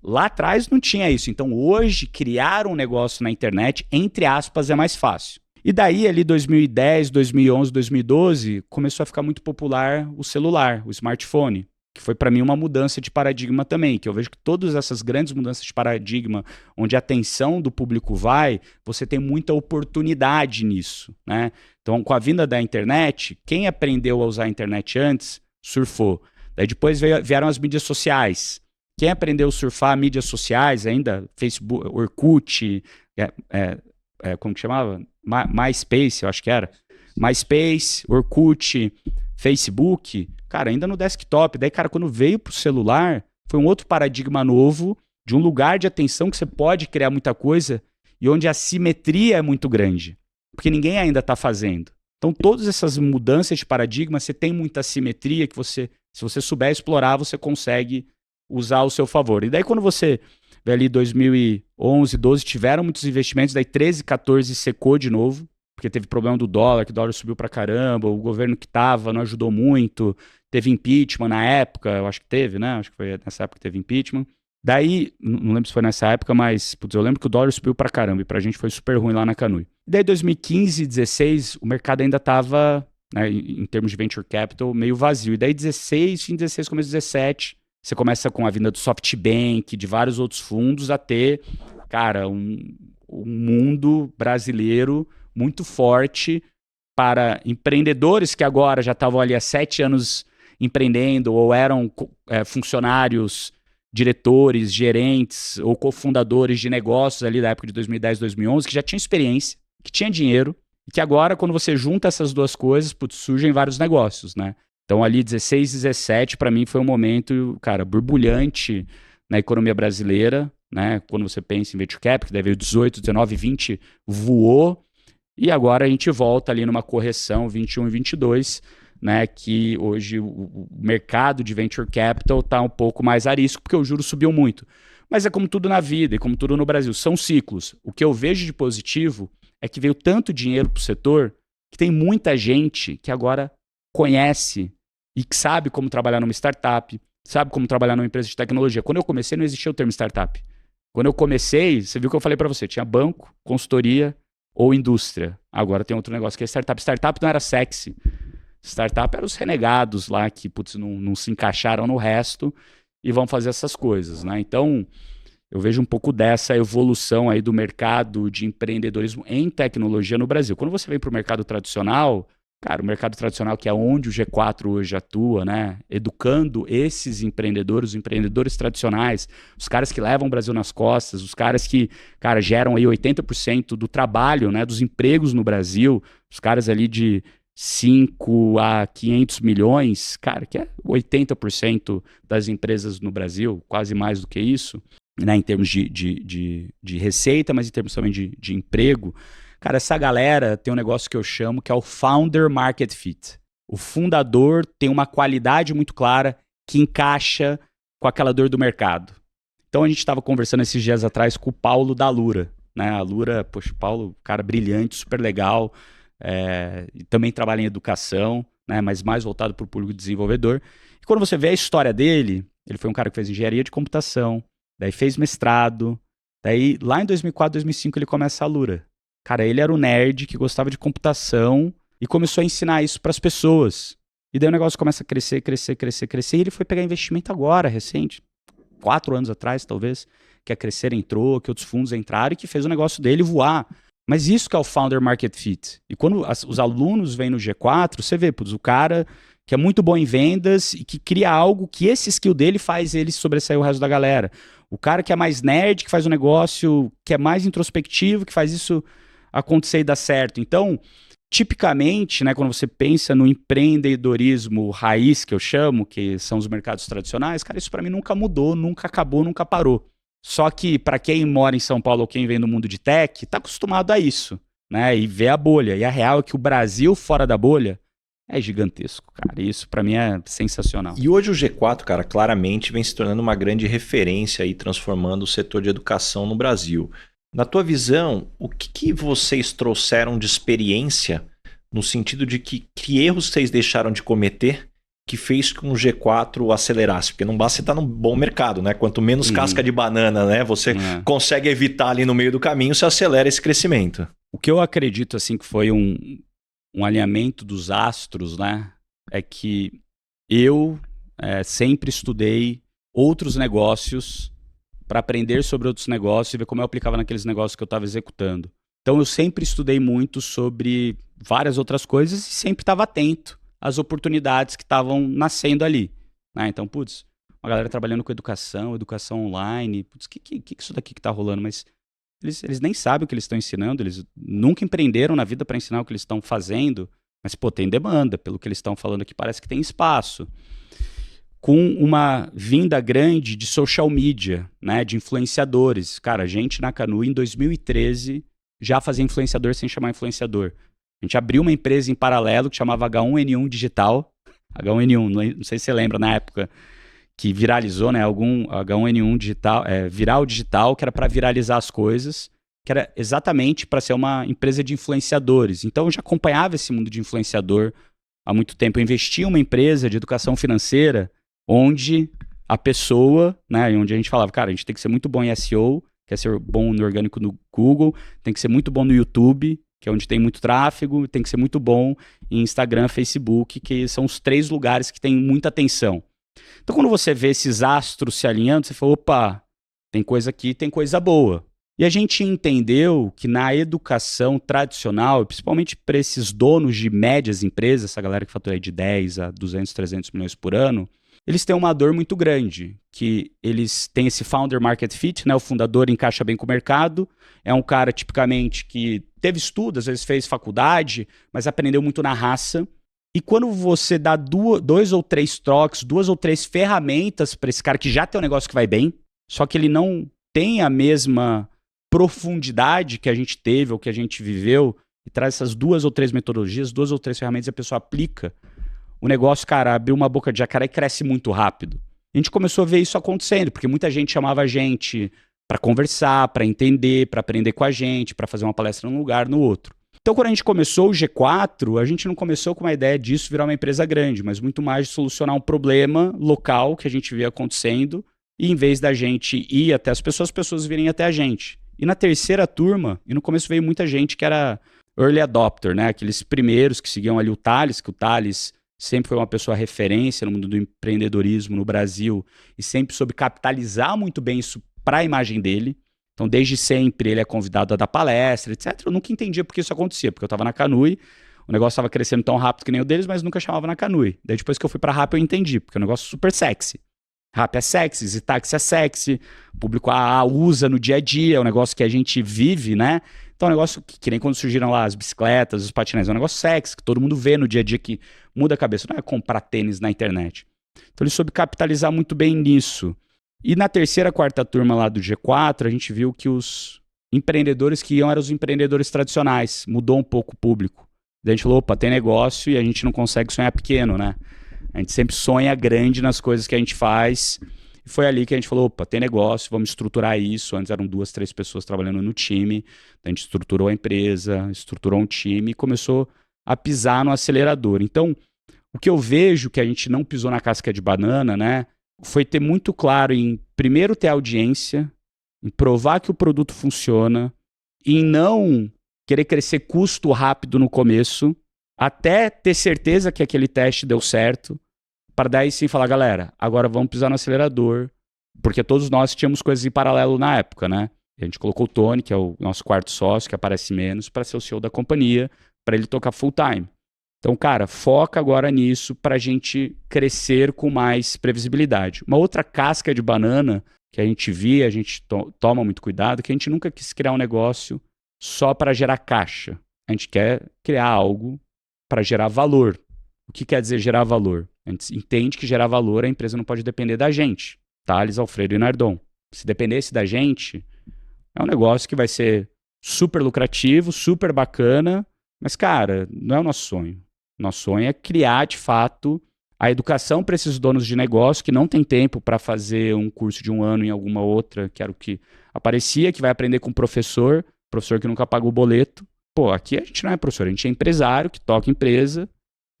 Lá atrás não tinha isso. Então hoje, criar um negócio na internet, entre aspas, é mais fácil. E daí ali 2010, 2011, 2012, começou a ficar muito popular o celular, o smartphone, que foi para mim uma mudança de paradigma também, que eu vejo que todas essas grandes mudanças de paradigma, onde a atenção do público vai, você tem muita oportunidade nisso, né? Então, com a vinda da internet, quem aprendeu a usar a internet antes, surfou. Daí depois vieram as mídias sociais. Quem aprendeu a surfar mídias sociais ainda, Facebook, Orkut, como que chamava? MySpace, eu acho que era. MySpace, Orkut, Facebook, cara, ainda no desktop. Daí, cara, quando veio pro celular, foi um outro paradigma novo, de um lugar de atenção que você pode criar muita coisa e onde a simetria é muito grande, porque ninguém ainda está fazendo. Então, todas essas mudanças de paradigma, você tem muita simetria que você, se você souber explorar, você consegue usar ao seu favor. E daí, quando você vê ali 2011, 12, tiveram muitos investimentos, daí 13, 14 secou de novo, porque teve problema do dólar, que o dólar subiu pra caramba, o governo que tava não ajudou muito, teve impeachment na época, eu acho que teve, né? Acho que foi nessa época que teve impeachment. Daí, não lembro se foi nessa época, mas putz, eu lembro que o dólar subiu pra caramba e pra gente foi super ruim lá na Canui. Daí 2015, 16, o mercado ainda tava, né, em termos de venture capital, meio vazio. E daí 16, fim de 16, começo de 17, você começa com a vinda do SoftBank, de vários outros fundos, a ter, cara, um mundo brasileiro muito forte para empreendedores que agora já estavam ali há 7 anos empreendendo ou eram funcionários, diretores, gerentes ou cofundadores de negócios ali da época de 2010, 2011, que já tinham experiência, que tinha dinheiro e que agora, quando você junta essas duas coisas, putz, surgem vários negócios, né? Então ali 16, 17 para mim foi um momento, cara, borbulhante na economia brasileira, né? Quando você pensa em venture cap, que daí veio 18, 19, 20, voou, e agora a gente volta ali numa correção 21 e 22, né? Que hoje o mercado de venture capital está um pouco mais a risco, porque o juro subiu muito. Mas é como tudo na vida e como tudo no Brasil, são ciclos. O que eu vejo de positivo é que veio tanto dinheiro para o setor que tem muita gente que agora conhece e que sabe como trabalhar numa startup, sabe como trabalhar numa empresa de tecnologia. Quando eu comecei, não existia o termo startup. Quando eu comecei, você viu que eu falei para você, tinha banco, consultoria ou indústria. Agora tem outro negócio que é startup. Startup não era sexy. Startup eram os renegados lá que putz, não se encaixaram no resto e vão fazer essas coisas, né? Então, eu vejo um pouco dessa evolução aí do mercado de empreendedorismo em tecnologia no Brasil. Quando você vem para o mercado tradicional, cara, o mercado tradicional que é onde o G4 hoje atua, né? Educando esses empreendedores, os empreendedores tradicionais, os caras que levam o Brasil nas costas, os caras que, cara, geram aí 80% do trabalho, né? Dos empregos no Brasil, os caras ali de 5 a 500 milhões, cara, que é 80% das empresas no Brasil, quase mais do que isso, né, em termos de receita, mas em termos também de emprego. Cara, essa galera tem um negócio que eu chamo que é o Founder Market Fit. O fundador tem uma qualidade muito clara que encaixa com aquela dor do mercado. Então a gente estava conversando esses dias atrás com o Paulo da Alura, né? A Alura, poxa, o Paulo, cara brilhante, super legal, e também trabalha em educação, né, mas mais voltado para o público desenvolvedor. E quando você vê a história dele, ele foi um cara que fez engenharia de computação, daí fez mestrado, daí lá em 2004, 2005 ele começa a Alura. Cara, ele era um nerd que gostava de computação e começou a ensinar isso para as pessoas. E daí o negócio começa a crescer, e ele foi pegar investimento agora, recente, 4 anos atrás talvez, que a Crescer entrou, que outros fundos entraram e que fez o negócio dele voar. Mas isso que é o Founder Market Fit. E quando os alunos vêm no G4, você vê, putz, o cara que é muito bom em vendas e que cria algo que esse skill dele faz ele sobressair o resto da galera. O cara que é mais nerd, que faz um negócio que é mais introspectivo, que faz isso acontecer e dar certo. Então, tipicamente, né, quando você pensa no empreendedorismo raiz, que eu chamo, que são os mercados tradicionais, cara, isso para mim nunca mudou, nunca acabou, nunca parou. Só que para quem mora em São Paulo ou quem vem no mundo de tech, está acostumado a isso, né? E vê a bolha. E a real é que o Brasil fora da bolha é gigantesco, cara. E isso para mim é sensacional. E hoje o G4, cara, claramente vem se tornando uma grande referência e transformando o setor de educação no Brasil. Na tua visão, o que vocês trouxeram de experiência no sentido de que erros vocês deixaram de cometer que fez com o G4 acelerasse? Porque não basta você estar num bom mercado, né? Quanto menos casca de banana, né, você consegue evitar ali no meio do caminho, você acelera esse crescimento. O que eu acredito, assim, que foi um alinhamento dos astros, né? É que eu sempre estudei outros negócios para aprender sobre outros negócios e ver como eu aplicava naqueles negócios que eu estava executando. Então eu sempre estudei muito sobre várias outras coisas e sempre estava atento às oportunidades que estavam nascendo ali, né? Então, putz, uma galera trabalhando com educação online, putz, que isso daqui que tá rolando? Mas eles nem sabem o que eles estão ensinando, eles nunca empreenderam na vida para ensinar o que eles estão fazendo, mas, pô, tem demanda, pelo que eles estão falando aqui, parece que tem espaço. Com uma vinda grande de social media, né, de influenciadores. Cara, a gente na Canu, em 2013, já fazia influenciador sem chamar influenciador. A gente abriu uma empresa em paralelo que chamava H1N1 Digital. H1N1, não sei se você lembra na época, que viralizou, né? Algum H1N1 digital, viral digital, que era para viralizar as coisas, que era exatamente para ser uma empresa de influenciadores. Então eu já acompanhava esse mundo de influenciador há muito tempo. Eu investi em uma empresa de educação financeira, onde a pessoa, né? Onde a gente falava, cara, a gente tem que ser muito bom em SEO, quer ser bom no orgânico no Google, tem que ser muito bom no YouTube, que é onde tem muito tráfego, tem que ser muito bom em Instagram, Facebook, que são os 3 lugares que tem muita atenção. Então, quando você vê esses astros se alinhando, você fala, opa, tem coisa aqui, tem coisa boa. E a gente entendeu que na educação tradicional, principalmente para esses donos de médias empresas, essa galera que fatura de 10 a 200, 300 milhões por ano, eles têm uma dor muito grande, que eles têm esse founder market fit, né? O fundador encaixa bem com o mercado, é um cara tipicamente que teve estudo, às vezes fez faculdade, mas aprendeu muito na raça. E quando você dá 2 ou 3 troques, 2 ou 3 ferramentas para esse cara que já tem um negócio que vai bem, só que ele não tem a mesma profundidade que a gente teve ou que a gente viveu e traz essas 2 ou 3 metodologias, 2 ou 3 ferramentas e a pessoa aplica, o negócio, cara, abriu uma boca de jacaré e cresce muito rápido. A gente começou a ver isso acontecendo, porque muita gente chamava a gente para conversar, para entender, para aprender com a gente, para fazer uma palestra num lugar, no outro. Então, quando a gente começou o G4, a gente não começou com uma ideia disso virar uma empresa grande, mas muito mais de solucionar um problema local que a gente via acontecendo, e em vez da gente ir até as pessoas virem até a gente. E na terceira turma, e no começo veio muita gente que era early adopter, né? Aqueles primeiros que seguiam ali o Thales, que o Thales sempre foi uma pessoa referência no mundo do empreendedorismo no Brasil e sempre soube capitalizar muito bem isso para a imagem dele. Então, desde sempre, ele é convidado a dar palestra, etc. Eu nunca entendia por que isso acontecia, porque eu estava na Canui, o negócio estava crescendo tão rápido que nem o deles, mas nunca chamava na Canui. Daí, depois que eu fui para Rappi, eu entendi, porque é um negócio super sexy. Rappi é sexy, Zitaxi é sexy, o público usa no dia a dia, é um negócio que a gente vive, né? Então, é um negócio que nem quando surgiram lá as bicicletas, os patinetes, é um negócio sexy, que todo mundo vê no dia a dia, que muda a cabeça. Não é comprar tênis na internet. Então, ele soube capitalizar muito bem nisso. E na terceira, quarta turma lá do G4, a gente viu que os empreendedores que iam eram os empreendedores tradicionais. Mudou um pouco o público. Daí a gente falou, opa, tem negócio e a gente não consegue sonhar pequeno, né? A gente sempre sonha grande nas coisas que a gente faz. E foi ali que a gente falou, opa, tem negócio, vamos estruturar isso. Antes eram 2, 3 pessoas trabalhando no time. A gente estruturou a empresa, estruturou um time e começou a pisar no acelerador. Então, o que eu vejo que a gente não pisou na casca de banana, né? Foi ter muito claro em, primeiro, ter audiência, em provar que o produto funciona, em não querer crescer custo rápido no começo, até ter certeza que aquele teste deu certo, para daí sim falar, galera, agora vamos pisar no acelerador, porque todos nós tínhamos coisas em paralelo na época, né? A gente colocou o Tony, que é o nosso quarto sócio, que aparece menos, para ser o CEO da companhia, para ele tocar full time. Então, cara, foca agora nisso para a gente crescer com mais previsibilidade. Uma outra casca de banana que a gente via, a gente toma muito cuidado, que a gente nunca quis criar um negócio só para gerar caixa. A gente quer criar algo para gerar valor. O que quer dizer gerar valor? A gente entende que gerar valor, a empresa não pode depender da gente. Thales, Alfredo e Nardon. Se dependesse da gente, é um negócio que vai ser super lucrativo, super bacana, mas, cara, não é o nosso sonho. Nosso sonho é criar, de fato, a educação para esses donos de negócio que não tem tempo para fazer um curso de 1 ano em alguma outra, que era o que aparecia, que vai aprender com o professor que nunca pagou o boleto. Pô, aqui a gente não é professor, a gente é empresário que toca empresa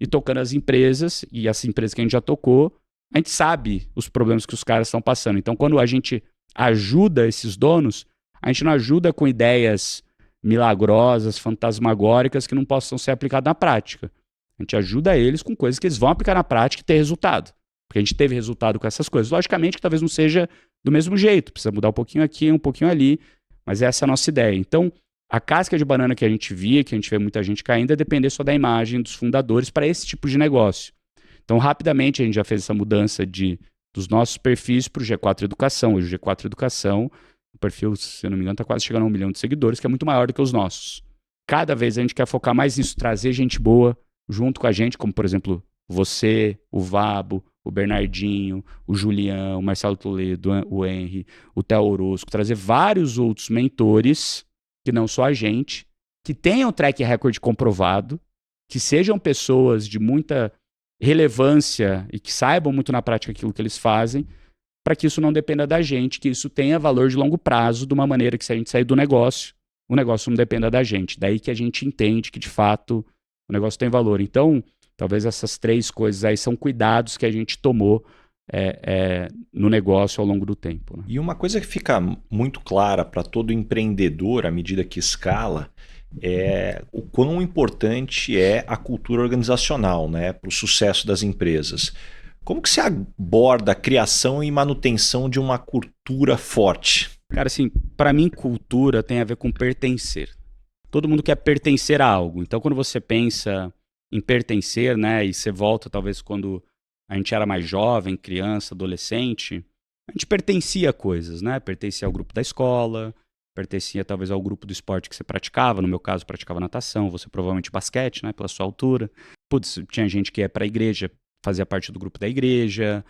e tocando as empresas e as empresas que a gente já tocou, a gente sabe os problemas que os caras estão passando. Então, quando a gente ajuda esses donos, a gente não ajuda com ideias milagrosas, fantasmagóricas que não possam ser aplicadas na prática. A gente ajuda eles com coisas que eles vão aplicar na prática e ter resultado. Porque a gente teve resultado com essas coisas. Logicamente que talvez não seja do mesmo jeito. Precisa mudar um pouquinho aqui, um pouquinho ali. Mas essa é a nossa ideia. Então, a casca de banana que a gente via, que a gente vê muita gente caindo, é depender só da imagem dos fundadores para esse tipo de negócio. Então, rapidamente, a gente já fez essa mudança dos nossos perfis para o G4 Educação. Hoje, o G4 Educação, o perfil, se eu não me engano, está quase chegando a 1 milhão de seguidores, que é muito maior do que os nossos. Cada vez a gente quer focar mais nisso, trazer gente boa junto com a gente, como, por exemplo, você, o Vabo, o Bernardinho, o Julião, o Marcelo Toledo, o Henry, o Theo Orozco, trazer vários outros mentores, que não só a gente, que tenham track record comprovado, que sejam pessoas de muita relevância e que saibam muito na prática aquilo que eles fazem, para que isso não dependa da gente, que isso tenha valor de longo prazo, de uma maneira que se a gente sair do negócio, o negócio não dependa da gente. Daí que a gente entende que, de fato, o negócio tem valor. Então, talvez essas 3 coisas aí são cuidados que a gente tomou no negócio ao longo do tempo. Né? E uma coisa que fica muito clara para todo empreendedor à medida que escala é o quão importante é a cultura organizacional, né, para o sucesso das empresas. Como que você aborda a criação e manutenção de uma cultura forte? Cara, assim, para mim, cultura tem a ver com pertencer. Todo mundo quer pertencer a algo. Então, quando você pensa em pertencer, né, e você volta talvez quando a gente era mais jovem, criança, adolescente, a gente pertencia a coisas, né? Pertencia ao grupo da escola, pertencia talvez ao grupo do esporte que você praticava. No meu caso, praticava natação, você provavelmente basquete, né, pela sua altura. Putz, tinha gente que ia para a igreja, fazia parte do grupo da igreja.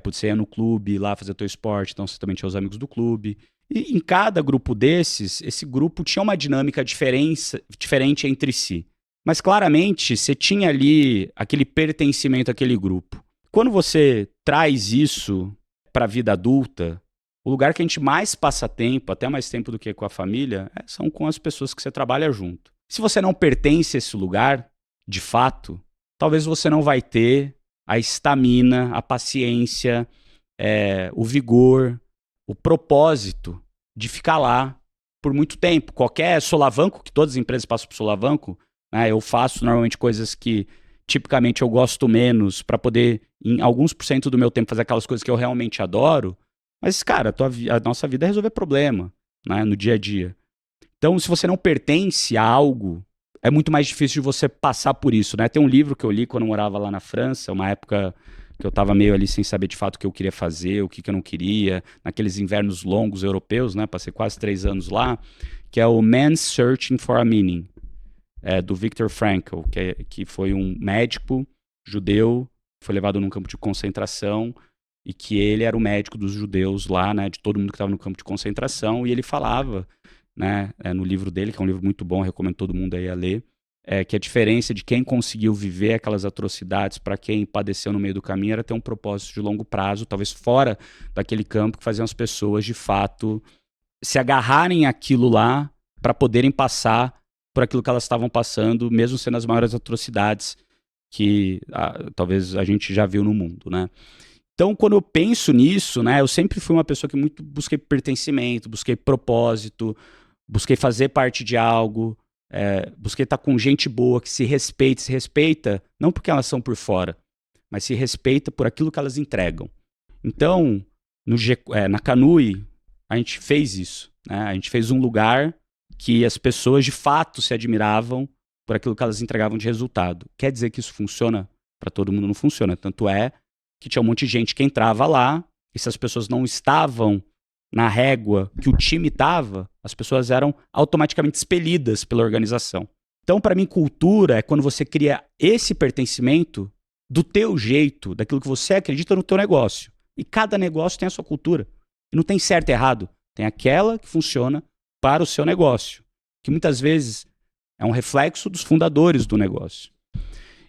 Você ia no clube lá fazer teu esporte, então você também tinha os amigos do clube. E em cada grupo desses, esse grupo tinha uma dinâmica diferente entre si. Mas claramente você tinha ali aquele pertencimento àquele grupo. Quando você traz isso para a vida adulta, o lugar que a gente mais passa tempo, até mais tempo do que com a família, são com as pessoas que você trabalha junto. Se você não pertence a esse lugar, de fato, talvez você não vai ter a estamina, a paciência, o vigor, o propósito de ficar lá por muito tempo. Qualquer solavanco, que todas as empresas passam por solavanco, né, eu faço normalmente coisas que tipicamente eu gosto menos para poder, em alguns % do meu tempo, fazer aquelas coisas que eu realmente adoro. Mas, cara, a nossa vida é resolver problema, né, no dia a dia. Então, se você não pertence a algo, é muito mais difícil de você passar por isso, né? Tem um livro que eu li quando eu morava lá na França, uma época que eu estava meio ali sem saber de fato o que eu queria fazer, o que eu não queria, naqueles invernos longos europeus, né? Passei quase 3 anos lá, que é o Man's Searching for a Meaning, do Viktor Frankl, que foi um médico judeu, foi levado num campo de concentração, e que ele era o médico dos judeus lá, né? De todo mundo que estava no campo de concentração, e ele falava, né, no livro dele, que é um livro muito bom, recomendo todo mundo aí a ler, que a diferença de quem conseguiu viver aquelas atrocidades para quem padeceu no meio do caminho era ter um propósito de longo prazo, talvez fora daquele campo, que faziam as pessoas, de fato, se agarrarem àquilo lá para poderem passar por aquilo que elas estavam passando, mesmo sendo as maiores atrocidades que talvez a gente já viu no mundo, né? Então, quando eu penso nisso, né, eu sempre fui uma pessoa que muito busquei pertencimento, busquei propósito, busquei fazer parte de algo, busquei estar com gente boa, que se respeita, não porque elas são por fora, mas se respeita por aquilo que elas entregam. Então, na Canui, a gente fez isso, né? A gente fez um lugar que as pessoas de fato se admiravam por aquilo que elas entregavam de resultado. Quer dizer que isso funciona? Para todo mundo não funciona. Tanto é que tinha um monte de gente que entrava lá, e se as pessoas não estavam na régua que o time estava, as pessoas eram automaticamente expelidas pela organização. Então, para mim, cultura é quando você cria esse pertencimento do teu jeito, daquilo que você acredita no teu negócio. E cada negócio tem a sua cultura. E não tem certo e errado. Tem aquela que funciona para o seu negócio, que muitas vezes é um reflexo dos fundadores do negócio.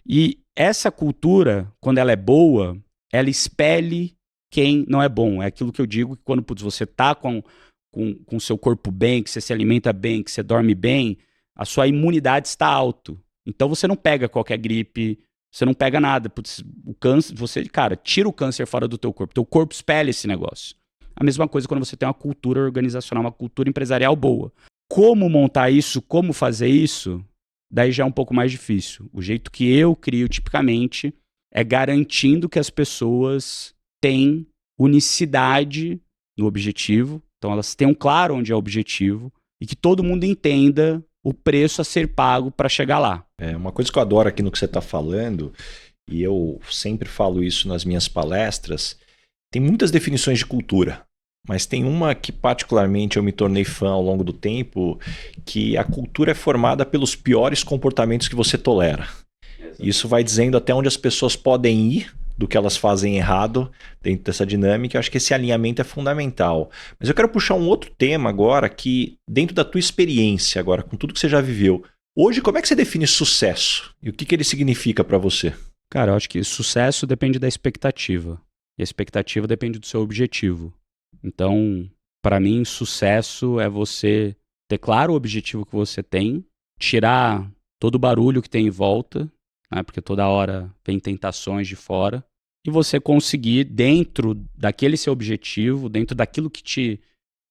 E essa cultura, quando ela é boa, ela expele quem não é bom. É aquilo que eu digo, que quando você está com o seu corpo bem, que você se alimenta bem, que você dorme bem, a sua imunidade está alto. Então você não pega qualquer gripe, você não pega nada. O câncer, tira o câncer fora do teu corpo. Teu corpo espelha esse negócio. A mesma coisa quando você tem uma cultura organizacional, uma cultura empresarial boa. Como montar isso, como fazer isso, daí já é um pouco mais difícil. O jeito que eu crio tipicamente é garantindo que as pessoas têm unicidade no objetivo, então elas tenham claro onde é o objetivo e que todo mundo entenda o preço a ser pago para chegar lá. Uma coisa que eu adoro aqui no que você está falando, e eu sempre falo isso nas minhas palestras, tem muitas definições de cultura, mas tem uma que particularmente eu me tornei fã ao longo do tempo, que a cultura é formada pelos piores comportamentos que você tolera. Isso vai dizendo até onde as pessoas podem ir do que elas fazem errado dentro dessa dinâmica. Eu acho que esse alinhamento é fundamental. Mas eu quero puxar um outro tema agora que, dentro da tua experiência agora, com tudo que você já viveu, hoje como é que você define sucesso? E o que ele significa para você? Cara, eu acho que sucesso depende da expectativa. E a expectativa depende do seu objetivo. Então, para mim, sucesso é você ter claro o objetivo que você tem, tirar todo o barulho que tem em volta, né, porque toda hora vem tentações de fora, e você conseguir, dentro daquele seu objetivo, dentro daquilo que te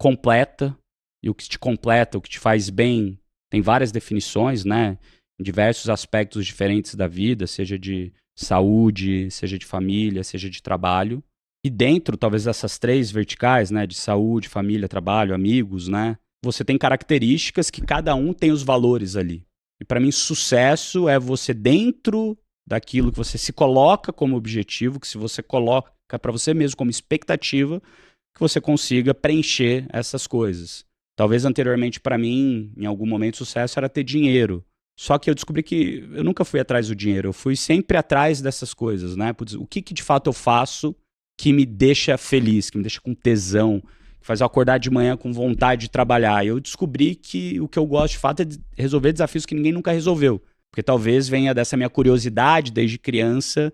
completa, e o que te completa, o que te faz bem, tem várias definições, né, em diversos aspectos diferentes da vida, seja de saúde, seja de família, seja de trabalho. E dentro, talvez, dessas 3 verticais, né, de saúde, família, trabalho, amigos, né, você tem características que cada um tem os valores ali. E para mim, sucesso é você, dentro daquilo que você se coloca como objetivo, que se você coloca para você mesmo como expectativa, que você consiga preencher essas coisas. Talvez anteriormente, para mim, em algum momento, sucesso era ter dinheiro. Só que eu descobri que eu nunca fui atrás do dinheiro, eu fui sempre atrás dessas coisas, né? O que de fato eu faço que me deixa feliz, que me deixa com tesão, que faz eu acordar de manhã com vontade de trabalhar. E eu descobri que o que eu gosto de fato é de resolver desafios que ninguém nunca resolveu. Porque talvez venha dessa minha curiosidade desde criança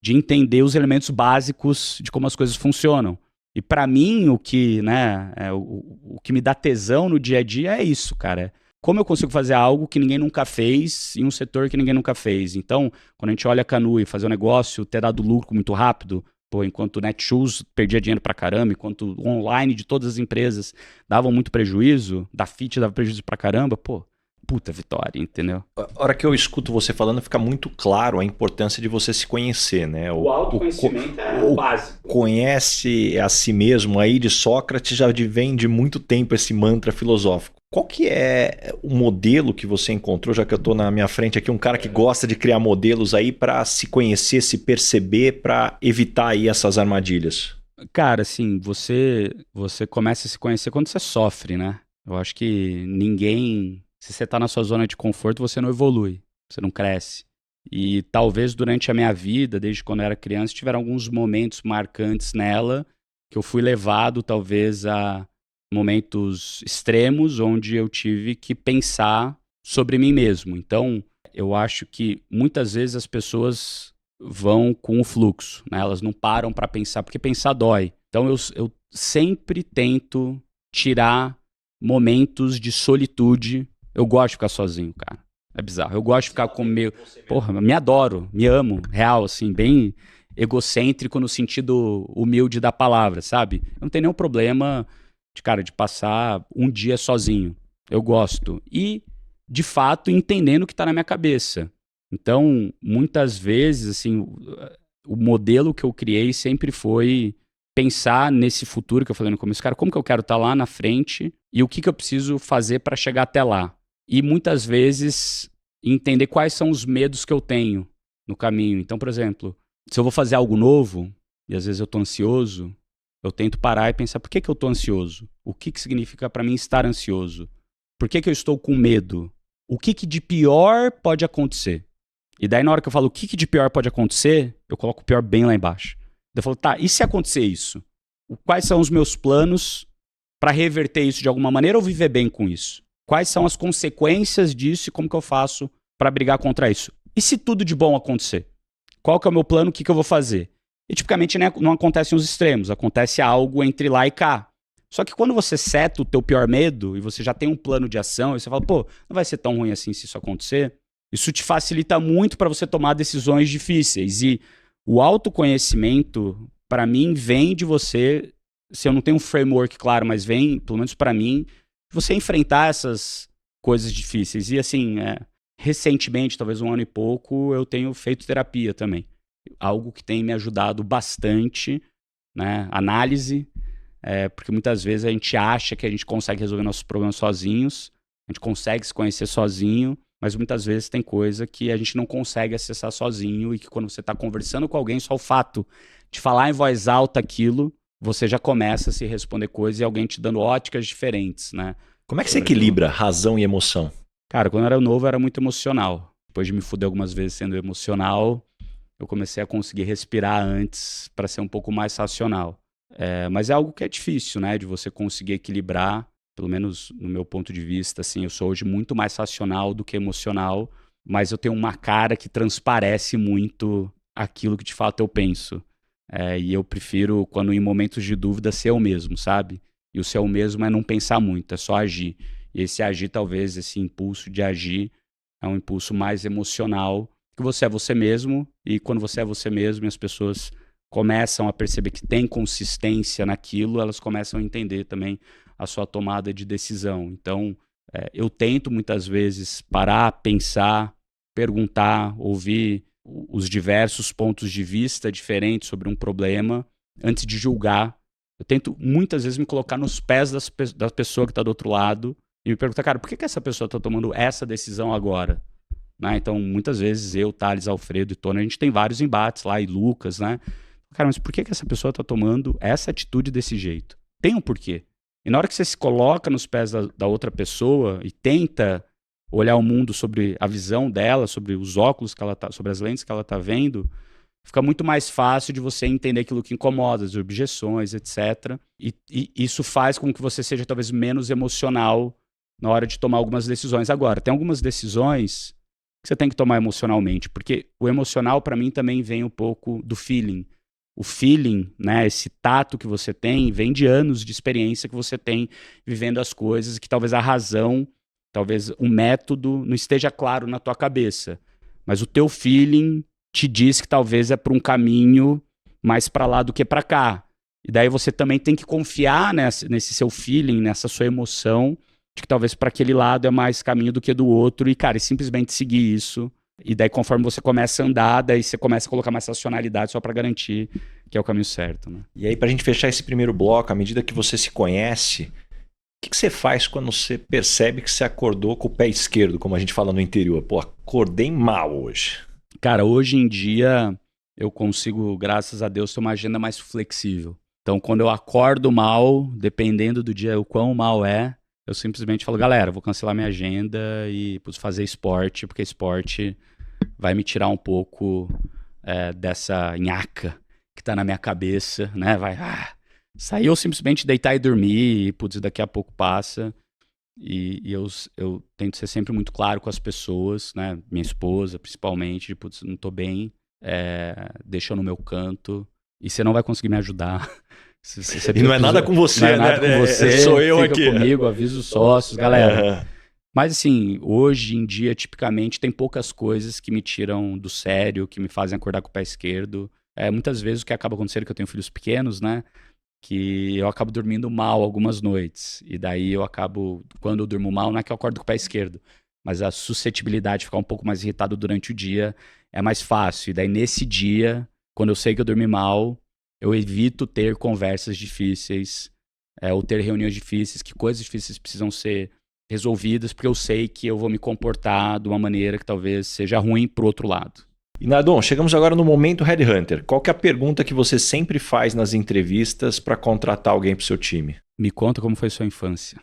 de entender os elementos básicos de como as coisas funcionam. E para mim, o que, né, o que me dá tesão no dia a dia é isso, cara. Como eu consigo fazer algo que ninguém nunca fez em um setor que ninguém nunca fez. Então, quando a gente olha a Canu e fazer um negócio, ter dado lucro muito rápido, pô, enquanto o Netshoes perdia dinheiro pra caramba, enquanto o online de todas as empresas davam muito prejuízo, da Fit dava prejuízo pra caramba, pô, puta vitória, entendeu? A hora que eu escuto você falando, fica muito claro a importância de você se conhecer, né? O autoconhecimento é o básico. Conhece a si mesmo, aí de Sócrates já vem de muito tempo esse mantra filosófico. Qual que é o modelo que você encontrou, já que eu estou na minha frente aqui, um cara que gosta de criar modelos aí para se conhecer, se perceber, para evitar aí essas armadilhas? Cara, assim, você começa a se conhecer quando você sofre, né? Eu acho que ninguém... Se você tá na sua zona de conforto, você não evolui, você não cresce. E talvez durante a minha vida, desde quando eu era criança, tiveram alguns momentos marcantes nela que eu fui levado, talvez, a momentos extremos onde eu tive que pensar sobre mim mesmo. Então, eu acho que muitas vezes as pessoas vão com o fluxo, né? Elas não param para pensar, porque pensar dói. Então, eu sempre tento tirar momentos de solitude. Eu gosto de ficar sozinho, cara. É bizarro. Eu gosto de ficar com meio... Porra, me adoro, me amo, real, assim, bem egocêntrico no sentido humilde da palavra, sabe? Eu não tenho nenhum problema de passar um dia sozinho. Eu gosto. E, de fato, entendendo o que tá na minha cabeça. Então, muitas vezes, assim, o modelo que eu criei sempre foi pensar nesse futuro que eu falei no começo. Cara, como que eu quero estar lá na frente e o que eu preciso fazer para chegar até lá? E muitas vezes entender quais são os medos que eu tenho no caminho. Então, por exemplo, se eu vou fazer algo novo, e às vezes eu tô ansioso, eu tento parar e pensar, por que eu tô ansioso? O que significa para mim estar ansioso? Por que eu estou com medo? O que de pior pode acontecer? E daí na hora que eu falo o que de pior pode acontecer, eu coloco o pior bem lá embaixo. Eu falo, tá, e se acontecer isso? Quais são os meus planos para reverter isso de alguma maneira ou viver bem com isso? Quais são as consequências disso e como que eu faço para brigar contra isso? E se tudo de bom acontecer? Qual que é o meu plano? O que eu vou fazer? E tipicamente, né, não acontecem os extremos, acontece algo entre lá e cá. Só que quando você seta o teu pior medo e você já tem um plano de ação, e você fala, pô, não vai ser tão ruim assim se isso acontecer, isso te facilita muito para você tomar decisões difíceis. E o autoconhecimento, para mim, vem de você, se eu não tenho um framework claro, mas vem, pelo menos para mim, você enfrentar essas coisas difíceis. E assim, recentemente, talvez 1 ano e pouco, eu tenho feito terapia também. Algo que tem me ajudado bastante, né? Análise, porque muitas vezes a gente acha que a gente consegue resolver nossos problemas sozinhos, a gente consegue se conhecer sozinho, mas muitas vezes tem coisa que a gente não consegue acessar sozinho e que quando você está conversando com alguém, só o fato de falar em voz alta aquilo, você já começa a se responder coisas e alguém te dando óticas diferentes, né? Como é que você equilibra razão e emoção? Cara, quando eu era novo, eu era muito emocional. Depois de me fuder algumas vezes sendo emocional, eu comecei a conseguir respirar antes para ser um pouco mais racional. Mas é algo que é difícil, né? De você conseguir equilibrar, pelo menos no meu ponto de vista, assim, eu sou hoje muito mais racional do que emocional, mas eu tenho uma cara que transparece muito aquilo que de fato eu penso. E eu prefiro, quando em momentos de dúvida, ser eu mesmo, sabe? E o ser eu mesmo é não pensar muito, é só agir. E esse agir, talvez, esse impulso de agir, é um impulso mais emocional, que você é você mesmo, e quando você é você mesmo e as pessoas começam a perceber que tem consistência naquilo, elas começam a entender também a sua tomada de decisão. Então, eu tento muitas vezes parar, pensar, perguntar, ouvir os diversos pontos de vista diferentes sobre um problema antes de julgar. Eu tento muitas vezes me colocar nos pés da pessoa que está do outro lado e me perguntar, cara, por que essa pessoa está tomando essa decisão agora? Né? Então, muitas vezes eu, Thales, Alfredo e Tony, a gente tem vários embates lá, e Lucas, né? Cara, mas por que essa pessoa está tomando essa atitude desse jeito? Tem um porquê. E na hora que você se coloca nos pés da outra pessoa e tenta olhar o mundo sobre a visão dela, sobre os óculos que ela tá, sobre as lentes que ela tá vendo, fica muito mais fácil de você entender aquilo que incomoda, as objeções, etc. E isso faz com que você seja talvez menos emocional na hora de tomar algumas decisões. Agora, tem algumas decisões que você tem que tomar emocionalmente, porque o emocional para mim também vem um pouco do feeling. O feeling, né, esse tato que você tem, vem de anos de experiência que você tem vivendo as coisas, que talvez a razão, talvez o método não esteja claro na tua cabeça, mas o teu feeling te diz que talvez é para um caminho mais para lá do que para cá. E daí você também tem que confiar nesse seu feeling, nessa sua emoção, de que talvez para aquele lado é mais caminho do que do outro, e, cara, simplesmente seguir isso. E daí, conforme você começa a andar, daí você começa a colocar mais racionalidade só para garantir que é o caminho certo, né? E aí, pra gente fechar esse primeiro bloco, à medida que você se conhece, o que você faz quando você percebe que você acordou com o pé esquerdo, como a gente fala no interior? Pô, acordei mal hoje. Cara, hoje em dia eu consigo, graças a Deus, ter uma agenda mais flexível. Então, quando eu acordo mal, dependendo do dia o quão mal é, eu simplesmente falo, galera, vou cancelar minha agenda e fazer esporte, porque esporte vai me tirar um pouco dessa nhaca que tá na minha cabeça, né? Vai sair ou simplesmente deitar e dormir, e daqui a pouco passa. E eu tento ser sempre muito claro com as pessoas, né? Minha esposa, principalmente, não tô bem, deixa eu no meu canto, e você não vai conseguir me ajudar. E não é nada com você, não é né? nada com você, sou eu fica aqui. Comigo, aviso os sócios, galera. Mas assim, hoje em dia, tipicamente, tem poucas coisas que me tiram do sério, que me fazem acordar com o pé esquerdo. Muitas vezes o que acaba acontecendo é que eu tenho filhos pequenos, né? Que eu acabo dormindo mal algumas noites. E daí eu acabo, quando eu durmo mal, não é que eu acordo com o pé esquerdo, mas a suscetibilidade de ficar um pouco mais irritado durante o dia é mais fácil. E daí nesse dia, quando eu sei que eu dormi mal, eu evito ter conversas difíceis, ou ter reuniões difíceis, que coisas difíceis precisam ser resolvidas, porque eu sei que eu vou me comportar de uma maneira que talvez seja ruim pro outro lado. E Nardon, chegamos agora no momento Headhunter. Qual que é a pergunta que você sempre faz nas entrevistas para contratar alguém para o seu time? Me conta como foi sua infância.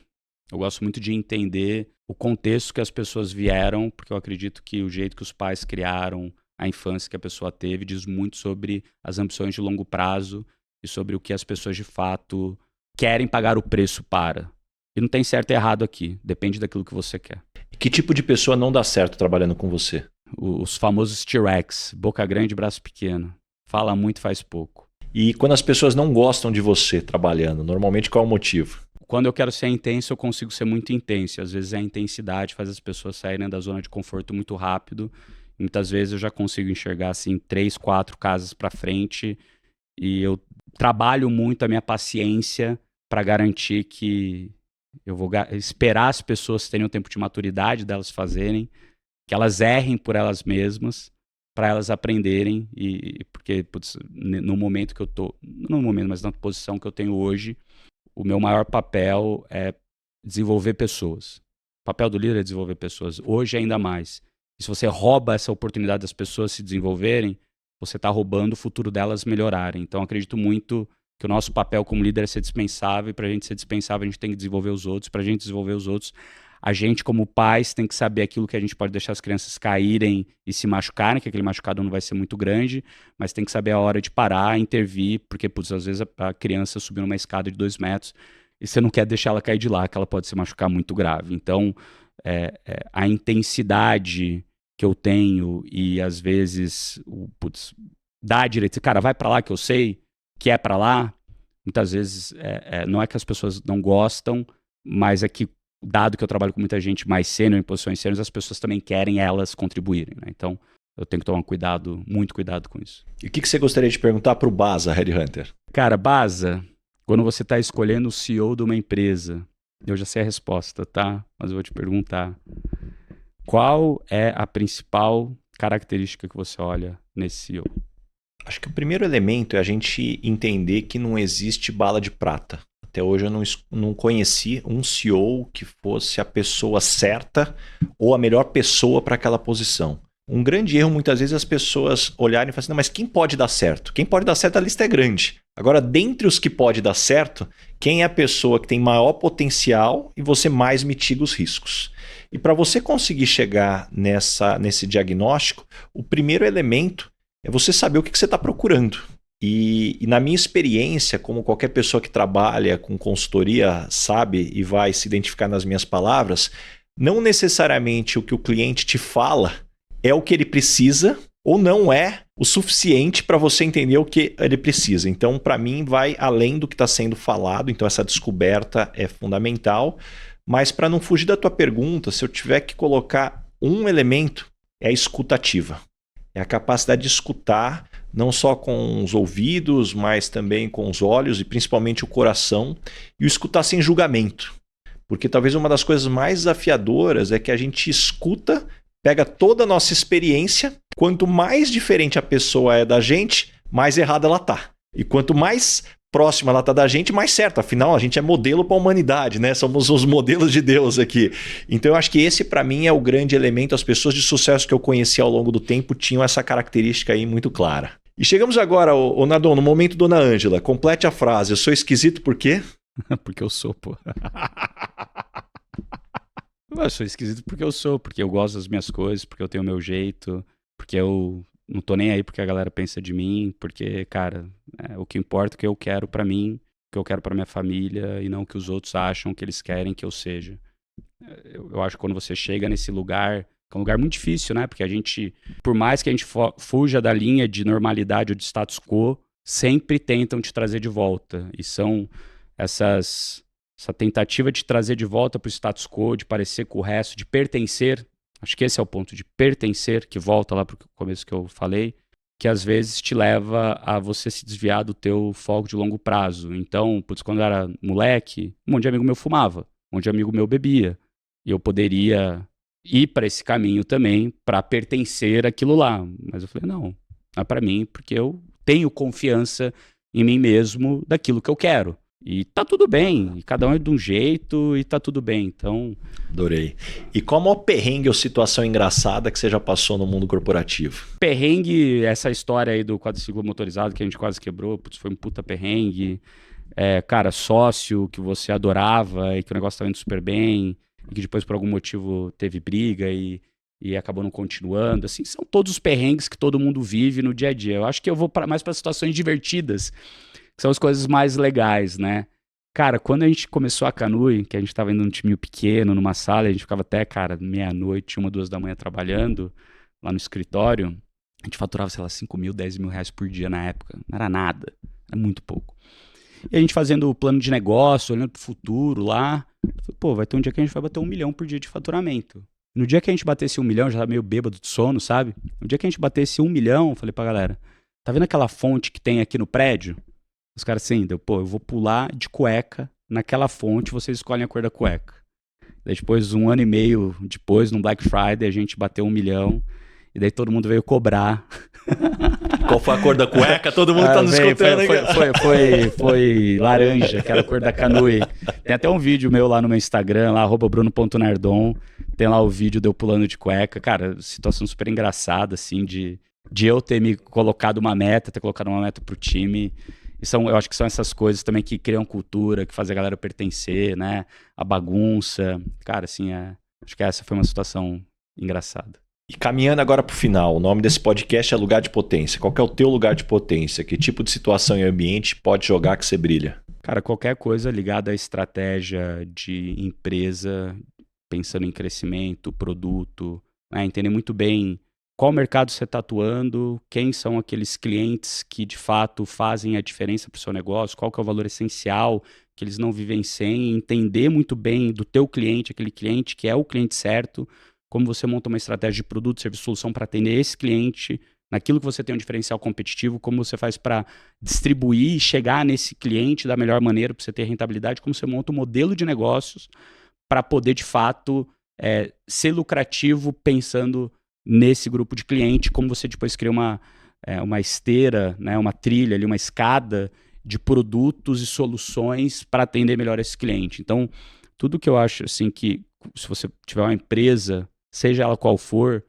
Eu gosto muito de entender o contexto que as pessoas vieram, porque eu acredito que o jeito que os pais criaram a infância que a pessoa teve diz muito sobre as ambições de longo prazo e sobre o que as pessoas de fato querem pagar o preço para. E não tem certo e errado aqui, depende daquilo que você quer. Que tipo de pessoa não dá certo trabalhando com você? Os famosos T-Rex, boca grande, braço pequeno. Fala muito, faz pouco. E quando as pessoas não gostam de você trabalhando, normalmente qual é o motivo? Quando eu quero ser intenso, eu consigo ser muito intenso. Às vezes a intensidade faz as pessoas saírem da zona de conforto muito rápido. Muitas vezes eu já consigo enxergar assim 3, 4 casas para frente, e eu trabalho muito a minha paciência para garantir que eu vou esperar as pessoas terem o tempo de maturidade delas fazerem, que elas errem por elas mesmas, para elas aprenderem, e porque no momento que eu tô, não no momento, mas na posição que eu tenho hoje, o meu maior papel é desenvolver pessoas. O papel do líder é desenvolver pessoas, hoje ainda mais. E se você rouba essa oportunidade das pessoas se desenvolverem, você está roubando o futuro delas melhorarem. Então, acredito muito que o nosso papel como líder é ser dispensável, e para a gente ser dispensável, a gente tem que desenvolver os outros. Para a gente desenvolver os outros, a gente, como pais, tem que saber aquilo que a gente pode deixar as crianças caírem e se machucarem, que aquele machucado não vai ser muito grande, mas tem que saber a hora de parar, intervir, porque, às vezes a criança subiu numa escada de 2 metros e você não quer deixar ela cair de lá, que ela pode se machucar muito grave. Então, a intensidade que eu tenho e às vezes dá a direita, cara, vai pra lá que eu sei que é pra lá, muitas vezes não é que as pessoas não gostam, mas é que, dado que eu trabalho com muita gente mais sênior, em posições sêniores, as pessoas também querem elas contribuírem, né? Então eu tenho que tomar muito cuidado com isso. E o que você gostaria de perguntar pro Baza, Headhunter? Cara, Baza, quando você está escolhendo o CEO de uma empresa, eu já sei a resposta, tá? Mas eu vou te perguntar. Qual é a principal característica que você olha nesse CEO? Acho que o primeiro elemento é a gente entender que não existe bala de prata. Até hoje eu não conheci um CEO que fosse a pessoa certa ou a melhor pessoa para aquela posição. Um grande erro, muitas vezes, as pessoas olharem e falarem assim, não, mas quem pode dar certo? Quem pode dar certo, a lista é grande. Agora, dentre os que pode dar certo, quem é a pessoa que tem maior potencial e você mais mitiga os riscos? E para você conseguir chegar nesse diagnóstico, o primeiro elemento é você saber o que você está procurando. E na minha experiência, como qualquer pessoa que trabalha com consultoria sabe e vai se identificar nas minhas palavras, não necessariamente o que o cliente te fala é o que ele precisa ou não é o suficiente para você entender o que ele precisa. Então, para mim, vai além do que está sendo falado. Então, essa descoberta é fundamental. Mas para não fugir da tua pergunta, se eu tiver que colocar um elemento, é a escuta ativa. É a capacidade de escutar, não só com os ouvidos, mas também com os olhos e principalmente o coração. E o escutar sem julgamento. Porque talvez uma das coisas mais desafiadoras é que a gente escuta, pega toda a nossa experiência, quanto mais diferente a pessoa é da gente, mais errada ela tá. E quanto mais próxima ela tá da gente, mais certo. Afinal, a gente é modelo para a humanidade, né? Somos os modelos de Deus aqui. Então, eu acho que esse, para mim, é o grande elemento. As pessoas de sucesso que eu conheci ao longo do tempo tinham essa característica aí muito clara. E chegamos agora, ô Nadon, no momento Dona Ângela. Complete a frase. Eu sou esquisito por quê? Porque eu sou, pô. Eu sou esquisito porque eu sou, porque eu gosto das minhas coisas, porque eu tenho o meu jeito, porque eu não tô nem aí porque a galera pensa de mim, porque, cara, o que importa é o que eu quero pra mim, o que eu quero pra minha família e não o que os outros acham que eles querem que eu seja. Eu acho que quando você chega nesse lugar, que é um lugar muito difícil, né? Porque a gente, por mais que a gente fuja da linha de normalidade ou de status quo, sempre tentam te trazer de volta. E são essa tentativa de trazer de volta para o status quo, de parecer com o resto, de pertencer. Acho que esse é o ponto, de pertencer, que volta lá para o começo que eu falei, que às vezes te leva a você se desviar do teu foco de longo prazo. Então, putz, quando eu era moleque, um monte de amigo meu fumava, um monte de amigo meu bebia. E eu poderia ir para esse caminho também para pertencer àquilo lá. Mas eu falei, não é para mim, porque eu tenho confiança em mim mesmo daquilo que eu quero. E tá tudo bem, e cada um é de um jeito e tá tudo bem, então... Adorei. E qual o maior perrengue ou situação engraçada que você já passou no mundo corporativo? Perrengue, essa história aí do quadriciclo motorizado que a gente quase quebrou, putz, foi um puta perrengue. Cara, sócio que você adorava e que o negócio tava indo super bem, e que depois por algum motivo teve briga e acabou não continuando. Assim, são todos os perrengues que todo mundo vive no dia a dia. Eu acho que eu vou mais para situações divertidas, que são as coisas mais legais, né? Cara, quando a gente começou a Canui, que a gente tava indo num time pequeno, numa sala, a gente ficava até, cara, meia-noite, 1, 2 da manhã trabalhando lá no escritório, a gente faturava, sei lá, 5 mil, 10 mil reais por dia na época. Não era nada, era muito pouco. E a gente fazendo o plano de negócio, olhando pro futuro lá, pô, vai ter um dia que a gente vai bater 1 milhão por dia de faturamento. No dia que a gente batesse 1 milhão, já tava meio bêbado de sono, sabe? No dia que a gente batesse 1 milhão, eu falei pra galera, tá vendo aquela fonte que tem aqui no prédio? Os caras assim, eu vou pular de cueca naquela fonte, vocês escolhem a cor da cueca. Daí depois, 1 ano e meio depois, no Black Friday, a gente bateu 1 milhão. E daí todo mundo veio cobrar. Qual foi a cor da cueca? Todo mundo tá nos escutando. Foi laranja, que era a cor da Canui. Tem até um vídeo meu lá no meu Instagram, lá, @bruno.nardon. Tem lá o vídeo de eu pulando de cueca. Cara, situação super engraçada, assim, de eu ter me colocado uma meta, ter colocado uma meta pro time. Eu acho que são essas coisas também que criam cultura, que fazem a galera pertencer, né? A bagunça. Cara, assim, acho que essa foi uma situação engraçada. E caminhando agora para o final, o nome desse podcast é Lugar de Potência. Qual que é o teu lugar de potência? Que tipo de situação e ambiente pode jogar que você brilha? Cara, qualquer coisa ligada à estratégia de empresa, pensando em crescimento, produto, né? Entender muito bem qual mercado você está atuando, quem são aqueles clientes que de fato fazem a diferença para o seu negócio, qual que é o valor essencial que eles não vivem sem, entender muito bem do teu cliente, aquele cliente que é o cliente certo, como você monta uma estratégia de produto, serviço, solução para atender esse cliente, naquilo que você tem um diferencial competitivo, como você faz para distribuir e chegar nesse cliente da melhor maneira para você ter rentabilidade, como você monta um modelo de negócios para poder de fato ser lucrativo pensando nesse grupo de cliente, como você depois cria uma esteira, né, uma trilha, ali, uma escada de produtos e soluções para atender melhor esse cliente. Então, tudo que eu acho assim que se você tiver uma empresa, seja ela qual for,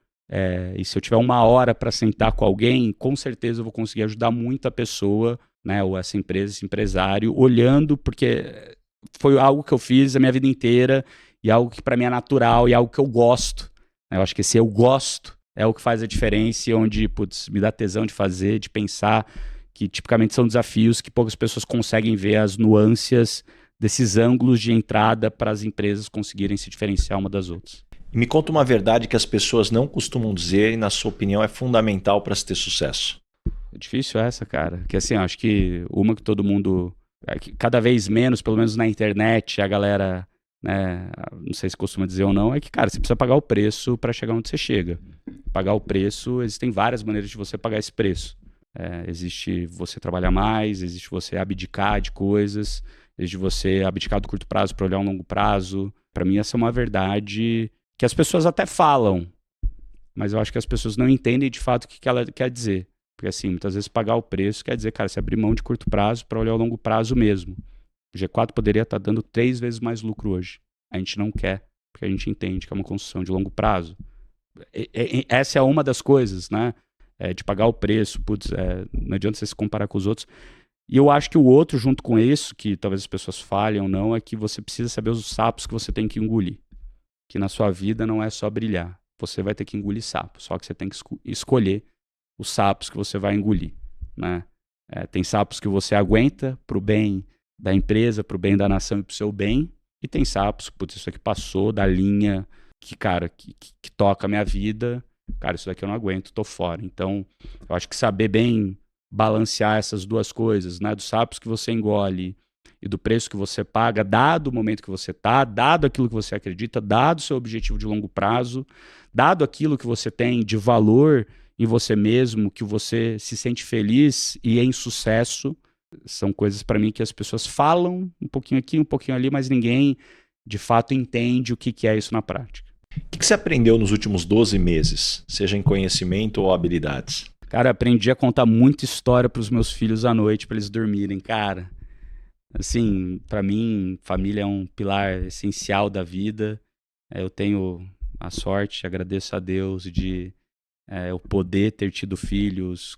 e se eu tiver 1 hora para sentar com alguém, com certeza eu vou conseguir ajudar muito a pessoa, né, ou essa empresa, esse empresário, olhando, porque foi algo que eu fiz a minha vida inteira e algo que para mim é natural e algo que eu gosto. Eu acho que esse eu gosto é o que faz a diferença e onde, putz, me dá tesão de fazer, de pensar, que tipicamente são desafios que poucas pessoas conseguem ver as nuances desses ângulos de entrada para as empresas conseguirem se diferenciar uma das outras. E me conta uma verdade que as pessoas não costumam dizer e, na sua opinião, é fundamental para se ter sucesso. É difícil essa, cara. Que assim, acho que uma que todo mundo, cada vez menos, pelo menos na internet, a galera, né, não sei se costuma dizer ou não, é que, cara, você precisa pagar o preço para chegar onde você chega. Pagar o preço, existem várias maneiras de você pagar esse preço. Existe você trabalhar mais, existe você abdicar de coisas, existe você abdicar do curto prazo para olhar um longo prazo. Para mim, essa é uma verdade que as pessoas até falam, mas eu acho que as pessoas não entendem de fato o que ela quer dizer. Porque assim, muitas vezes pagar o preço quer dizer, cara, você abrir mão de curto prazo para olhar o longo prazo mesmo. O G4 poderia estar dando 3 vezes mais lucro hoje. A gente não quer, porque a gente entende que é uma construção de longo prazo. Essa é uma das coisas, né? De pagar o preço, putz, não adianta você se comparar com os outros. E eu acho que o outro, junto com isso, que talvez as pessoas falhem ou não, é que você precisa saber os sapos que você tem que engolir. Que na sua vida não é só brilhar. Você vai ter que engolir sapo, só que você tem que escolher os sapos que você vai engolir, né? Tem sapos que você aguenta pro bem da empresa, pro bem da nação e pro seu bem, e tem sapos, putz, isso aqui passou da linha que, cara, que toca a minha vida, cara, isso daqui eu não aguento, tô fora. Então, eu acho que saber bem balancear essas duas coisas, né, dos sapos que você engole e do preço que você paga, dado o momento que você tá, dado aquilo que você acredita, dado o seu objetivo de longo prazo, dado aquilo que você tem de valor em você mesmo, que você se sente feliz e em sucesso, são coisas para mim que as pessoas falam um pouquinho aqui, um pouquinho ali, mas ninguém de fato entende o que é isso na prática. O que você aprendeu nos últimos 12 meses, seja em conhecimento ou habilidades? Cara, aprendi a contar muita história para os meus filhos à noite, para eles dormirem, cara. Assim, para mim, família é um pilar essencial da vida. Eu tenho a sorte, agradeço a Deus de eu poder ter tido filhos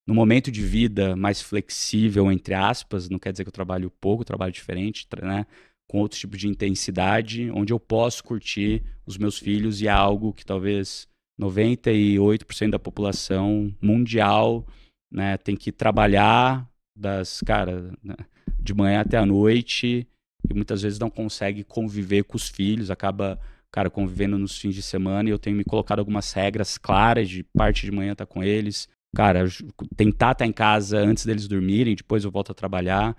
num momento de vida mais flexível, entre aspas. Não quer dizer que eu trabalho pouco, eu trabalho diferente, né? Com outros tipos de intensidade, onde eu posso curtir os meus filhos, e é algo que talvez 98% da população mundial, né, tem que trabalhar de manhã até a noite, e muitas vezes não consegue conviver com os filhos, acaba, cara, convivendo nos fins de semana, e eu tenho me colocado algumas regras claras de parte de manhã estar com eles, cara, tentar estar em casa antes deles dormirem, depois eu volto a trabalhar,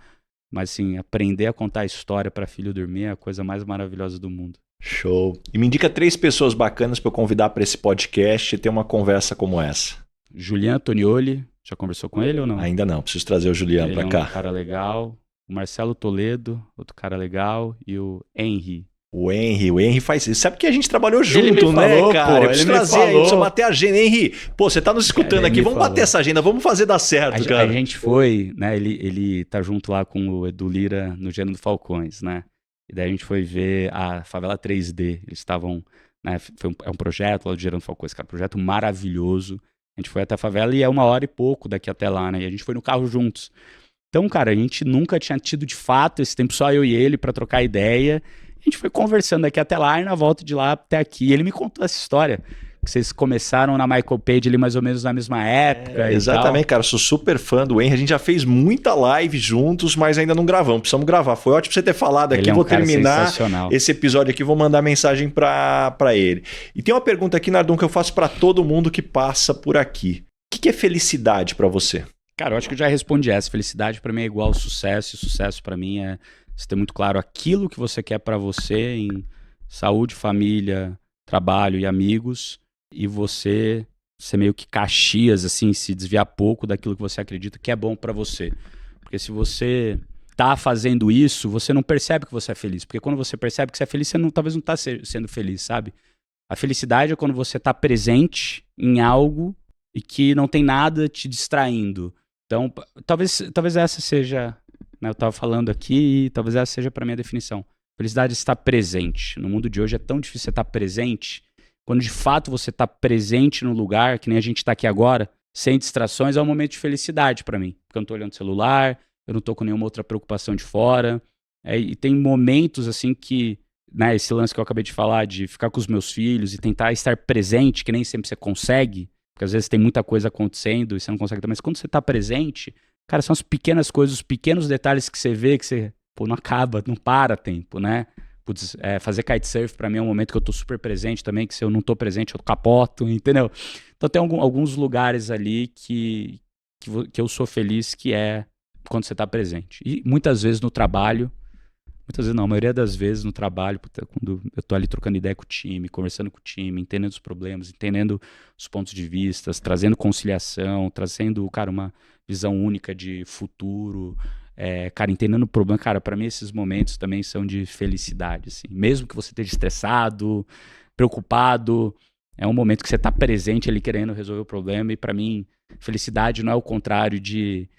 mas assim, aprender a contar história para filho dormir é a coisa mais maravilhosa do mundo. Show. E me indica 3 pessoas bacanas para eu convidar para esse podcast e ter uma conversa como essa. Julian Antonioli, já conversou com ele ou não? Ainda não, preciso trazer o Julian para cá. Um cara legal. O Marcelo Toledo, outro cara legal. E o Henry. O Henry faz isso. Sabe que a gente trabalhou junto, ele me né, falou, cara? Pô, Eu preciso trazer aí, preciso bater a agenda. Henry, pô, você tá nos escutando aqui, vamos bater essa agenda, vamos fazer dar certo, cara. A gente foi, né, ele tá junto lá com o Edu Lira no Gênero do Falcões, né? E daí a gente foi ver a Favela 3D. Eles estavam, né, é um projeto lá do Gerando Falcões, cara, projeto maravilhoso. A gente foi até a favela e é 1h e pouco daqui até lá, né? E a gente foi no carro juntos. Então, cara, a gente nunca tinha tido de fato esse tempo só eu e ele pra trocar ideia. A gente foi conversando daqui até lá e na volta de lá até aqui. E ele me contou essa história. Que vocês começaram na Michael Page ali mais ou menos na mesma época. Exatamente, cara. Sou super fã do Henry. A gente já fez muita live juntos, mas ainda não gravamos. Precisamos gravar. Foi ótimo você ter falado aqui. Vou terminar esse episódio aqui. Vou mandar mensagem pra ele. E tem uma pergunta aqui, Nardon, que eu faço pra todo mundo que passa por aqui. O que é felicidade pra você? Cara, eu acho que eu já respondi essa. Felicidade pra mim é igual ao sucesso. E sucesso pra mim é você ter muito claro aquilo que você quer pra você em saúde, família, trabalho e amigos. E você ser meio que Caxias, assim, se desviar pouco daquilo que você acredita que é bom pra você. Porque se você tá fazendo isso, você não percebe que você é feliz. Porque quando você percebe que você é feliz, você talvez não tá sendo feliz, sabe? A felicidade é quando você tá presente em algo e que não tem nada te distraindo. Então, talvez essa seja, né, eu tava falando aqui, e talvez essa seja pra mim a definição. Felicidade é estar presente. No mundo de hoje é tão difícil você estar presente. Quando de fato você está presente no lugar, que nem a gente está aqui agora, sem distrações, é um momento de felicidade para mim. Porque eu não estou olhando o celular, eu não estou com nenhuma outra preocupação de fora. E tem momentos assim que né, esse lance que eu acabei de falar, de ficar com os meus filhos e tentar estar presente, que nem sempre você consegue, porque às vezes tem muita coisa acontecendo e você não consegue também, mas quando você tá presente, cara, são as pequenas coisas, os pequenos detalhes que você vê, que você, pô, não acaba, não para tempo, né? Putz, fazer kitesurf pra mim é um momento que eu tô super presente também, que se eu não tô presente eu capoto, entendeu? Então tem alguns lugares ali que eu sou feliz, que é quando você tá presente. E muitas vezes no trabalho, muitas vezes não, a maioria das vezes no trabalho, quando eu tô ali trocando ideia com o time, conversando com o time, entendendo os problemas, entendendo os pontos de vista, trazendo conciliação, trazendo, cara, uma visão única de futuro, cara, entendendo o problema. Cara, pra mim esses momentos também são de felicidade, assim. Mesmo que você esteja estressado, preocupado, é um momento que você tá presente ali querendo resolver o problema, e pra mim, felicidade não é o contrário de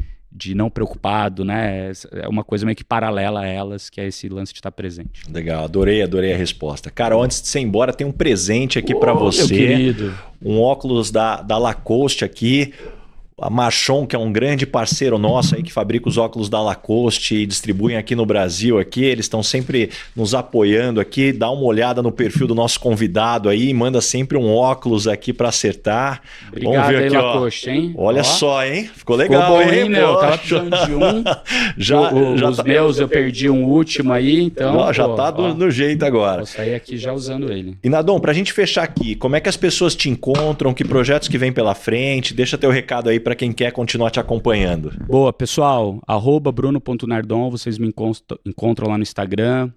não preocupado, né? É uma coisa meio que paralela a elas, que é esse lance de estar presente. Legal, adorei a resposta. Cara, antes de você ir embora, tem um presente aqui para você. Meu querido. Um óculos da Lacoste aqui. A Marchon, que é um grande parceiro nosso aí, que fabrica os óculos da Lacoste e distribuem aqui no Brasil. Aqui, eles estão sempre nos apoiando aqui. Dá uma olhada no perfil do nosso convidado aí, manda sempre um óculos aqui para acertar. Obrigado. Vamos ver aí, aqui, Lacoste, hein? Olha só, hein? Ficou legal, bom, hein? Meu? Tava precisando de um. Os tá... meus eu perdi um último aí, então... Não, já tá no jeito agora. Vou sair aqui já usando ele. E Nadon, pra gente fechar aqui, como é que as pessoas te encontram? Que projetos que vem pela frente? Deixa teu recado aí para quem quer continuar te acompanhando. Boa, pessoal, @bruno.nardon, vocês me encontram lá no Instagram.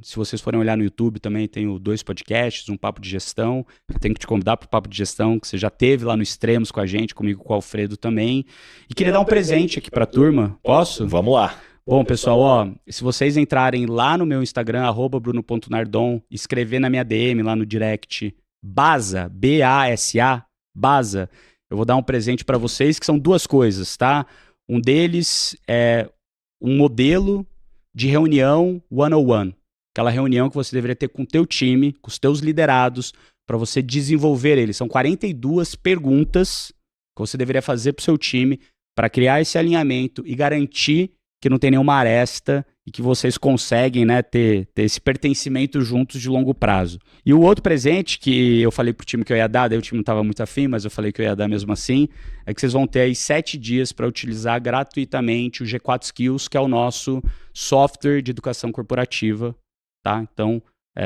Se vocês forem olhar no YouTube também, tenho 2 podcasts, um Papo de Gestão. Eu tenho que te convidar para o Papo de Gestão, que você já teve lá no Extremos com a gente, comigo, com o Alfredo também. E queria dar um presente aqui para a turma. Posso? Vamos lá. Bom, pessoal, se vocês entrarem lá no meu Instagram, @bruno.nardon, escrever na minha DM lá no direct, Basa, B-A-S-A, Basa, eu vou dar um presente para vocês, que são 2 coisas, tá? Um deles é um modelo de reunião one-on-one. Aquela reunião que você deveria ter com o teu time, com os teus liderados, para você desenvolver eles. São 42 perguntas que você deveria fazer para o seu time para criar esse alinhamento e garantir que não tem nenhuma aresta e que vocês conseguem, né, ter esse pertencimento juntos de longo prazo. E o outro presente que eu falei pro time que eu ia dar, daí o time não estava muito afim, mas eu falei que eu ia dar mesmo assim, é que vocês vão ter aí 7 dias para utilizar gratuitamente o G4 Skills, que é o nosso software de educação corporativa, tá? Então,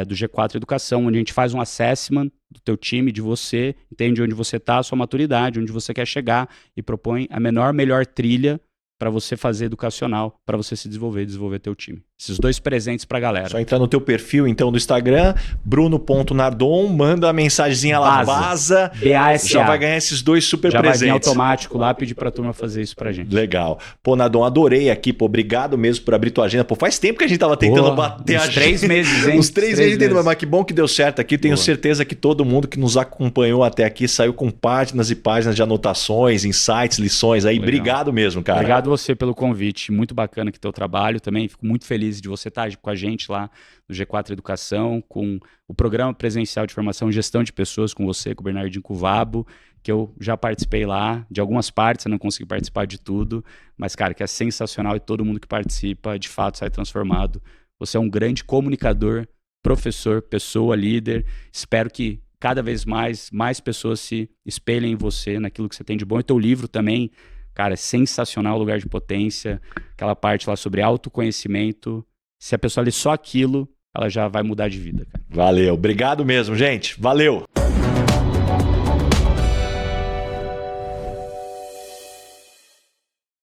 do G4 Educação, onde a gente faz um assessment do teu time, de você, entende onde você está, a sua maturidade, onde você quer chegar e propõe a melhor trilha para você fazer educacional, para você se desenvolver teu time. Esses 2 presentes pra galera. Só entrar no teu perfil, então, do Instagram, bruno.nardon, manda a mensagenzinha lá, Basa, B-A-S-A. Já vai ganhar esses 2 super já presentes. Já vai vir automático lá, pedir pra turma fazer isso pra gente. Legal. Pô, Nardon, adorei aqui, pô, obrigado mesmo por abrir tua agenda. Pô, faz tempo que a gente tava tentando bater a agenda. 3 meses, hein? Uns 3 meses, mas que bom que deu certo aqui. Tenho certeza que todo mundo que nos acompanhou até aqui saiu com páginas e páginas de anotações, insights, lições aí. Legal. Obrigado mesmo, cara. Obrigado você pelo convite. Muito bacana que teu trabalho também. Fico muito feliz de você estar com a gente lá no G4 Educação, com o programa presencial de formação e gestão de pessoas com você, com o Bernardinho Cuvabo, que eu já participei lá de algumas partes, eu não consegui participar de tudo, mas, cara, que é sensacional e todo mundo que participa, de fato, sai transformado. Você é um grande comunicador, professor, pessoa, líder. Espero que cada vez mais pessoas se espelhem em você, naquilo que você tem de bom. E teu livro também, cara, é sensacional, Lugar de Potência, aquela parte lá sobre autoconhecimento. Se a pessoa ler só aquilo, ela já vai mudar de vida, cara. Valeu, obrigado mesmo, gente. Valeu!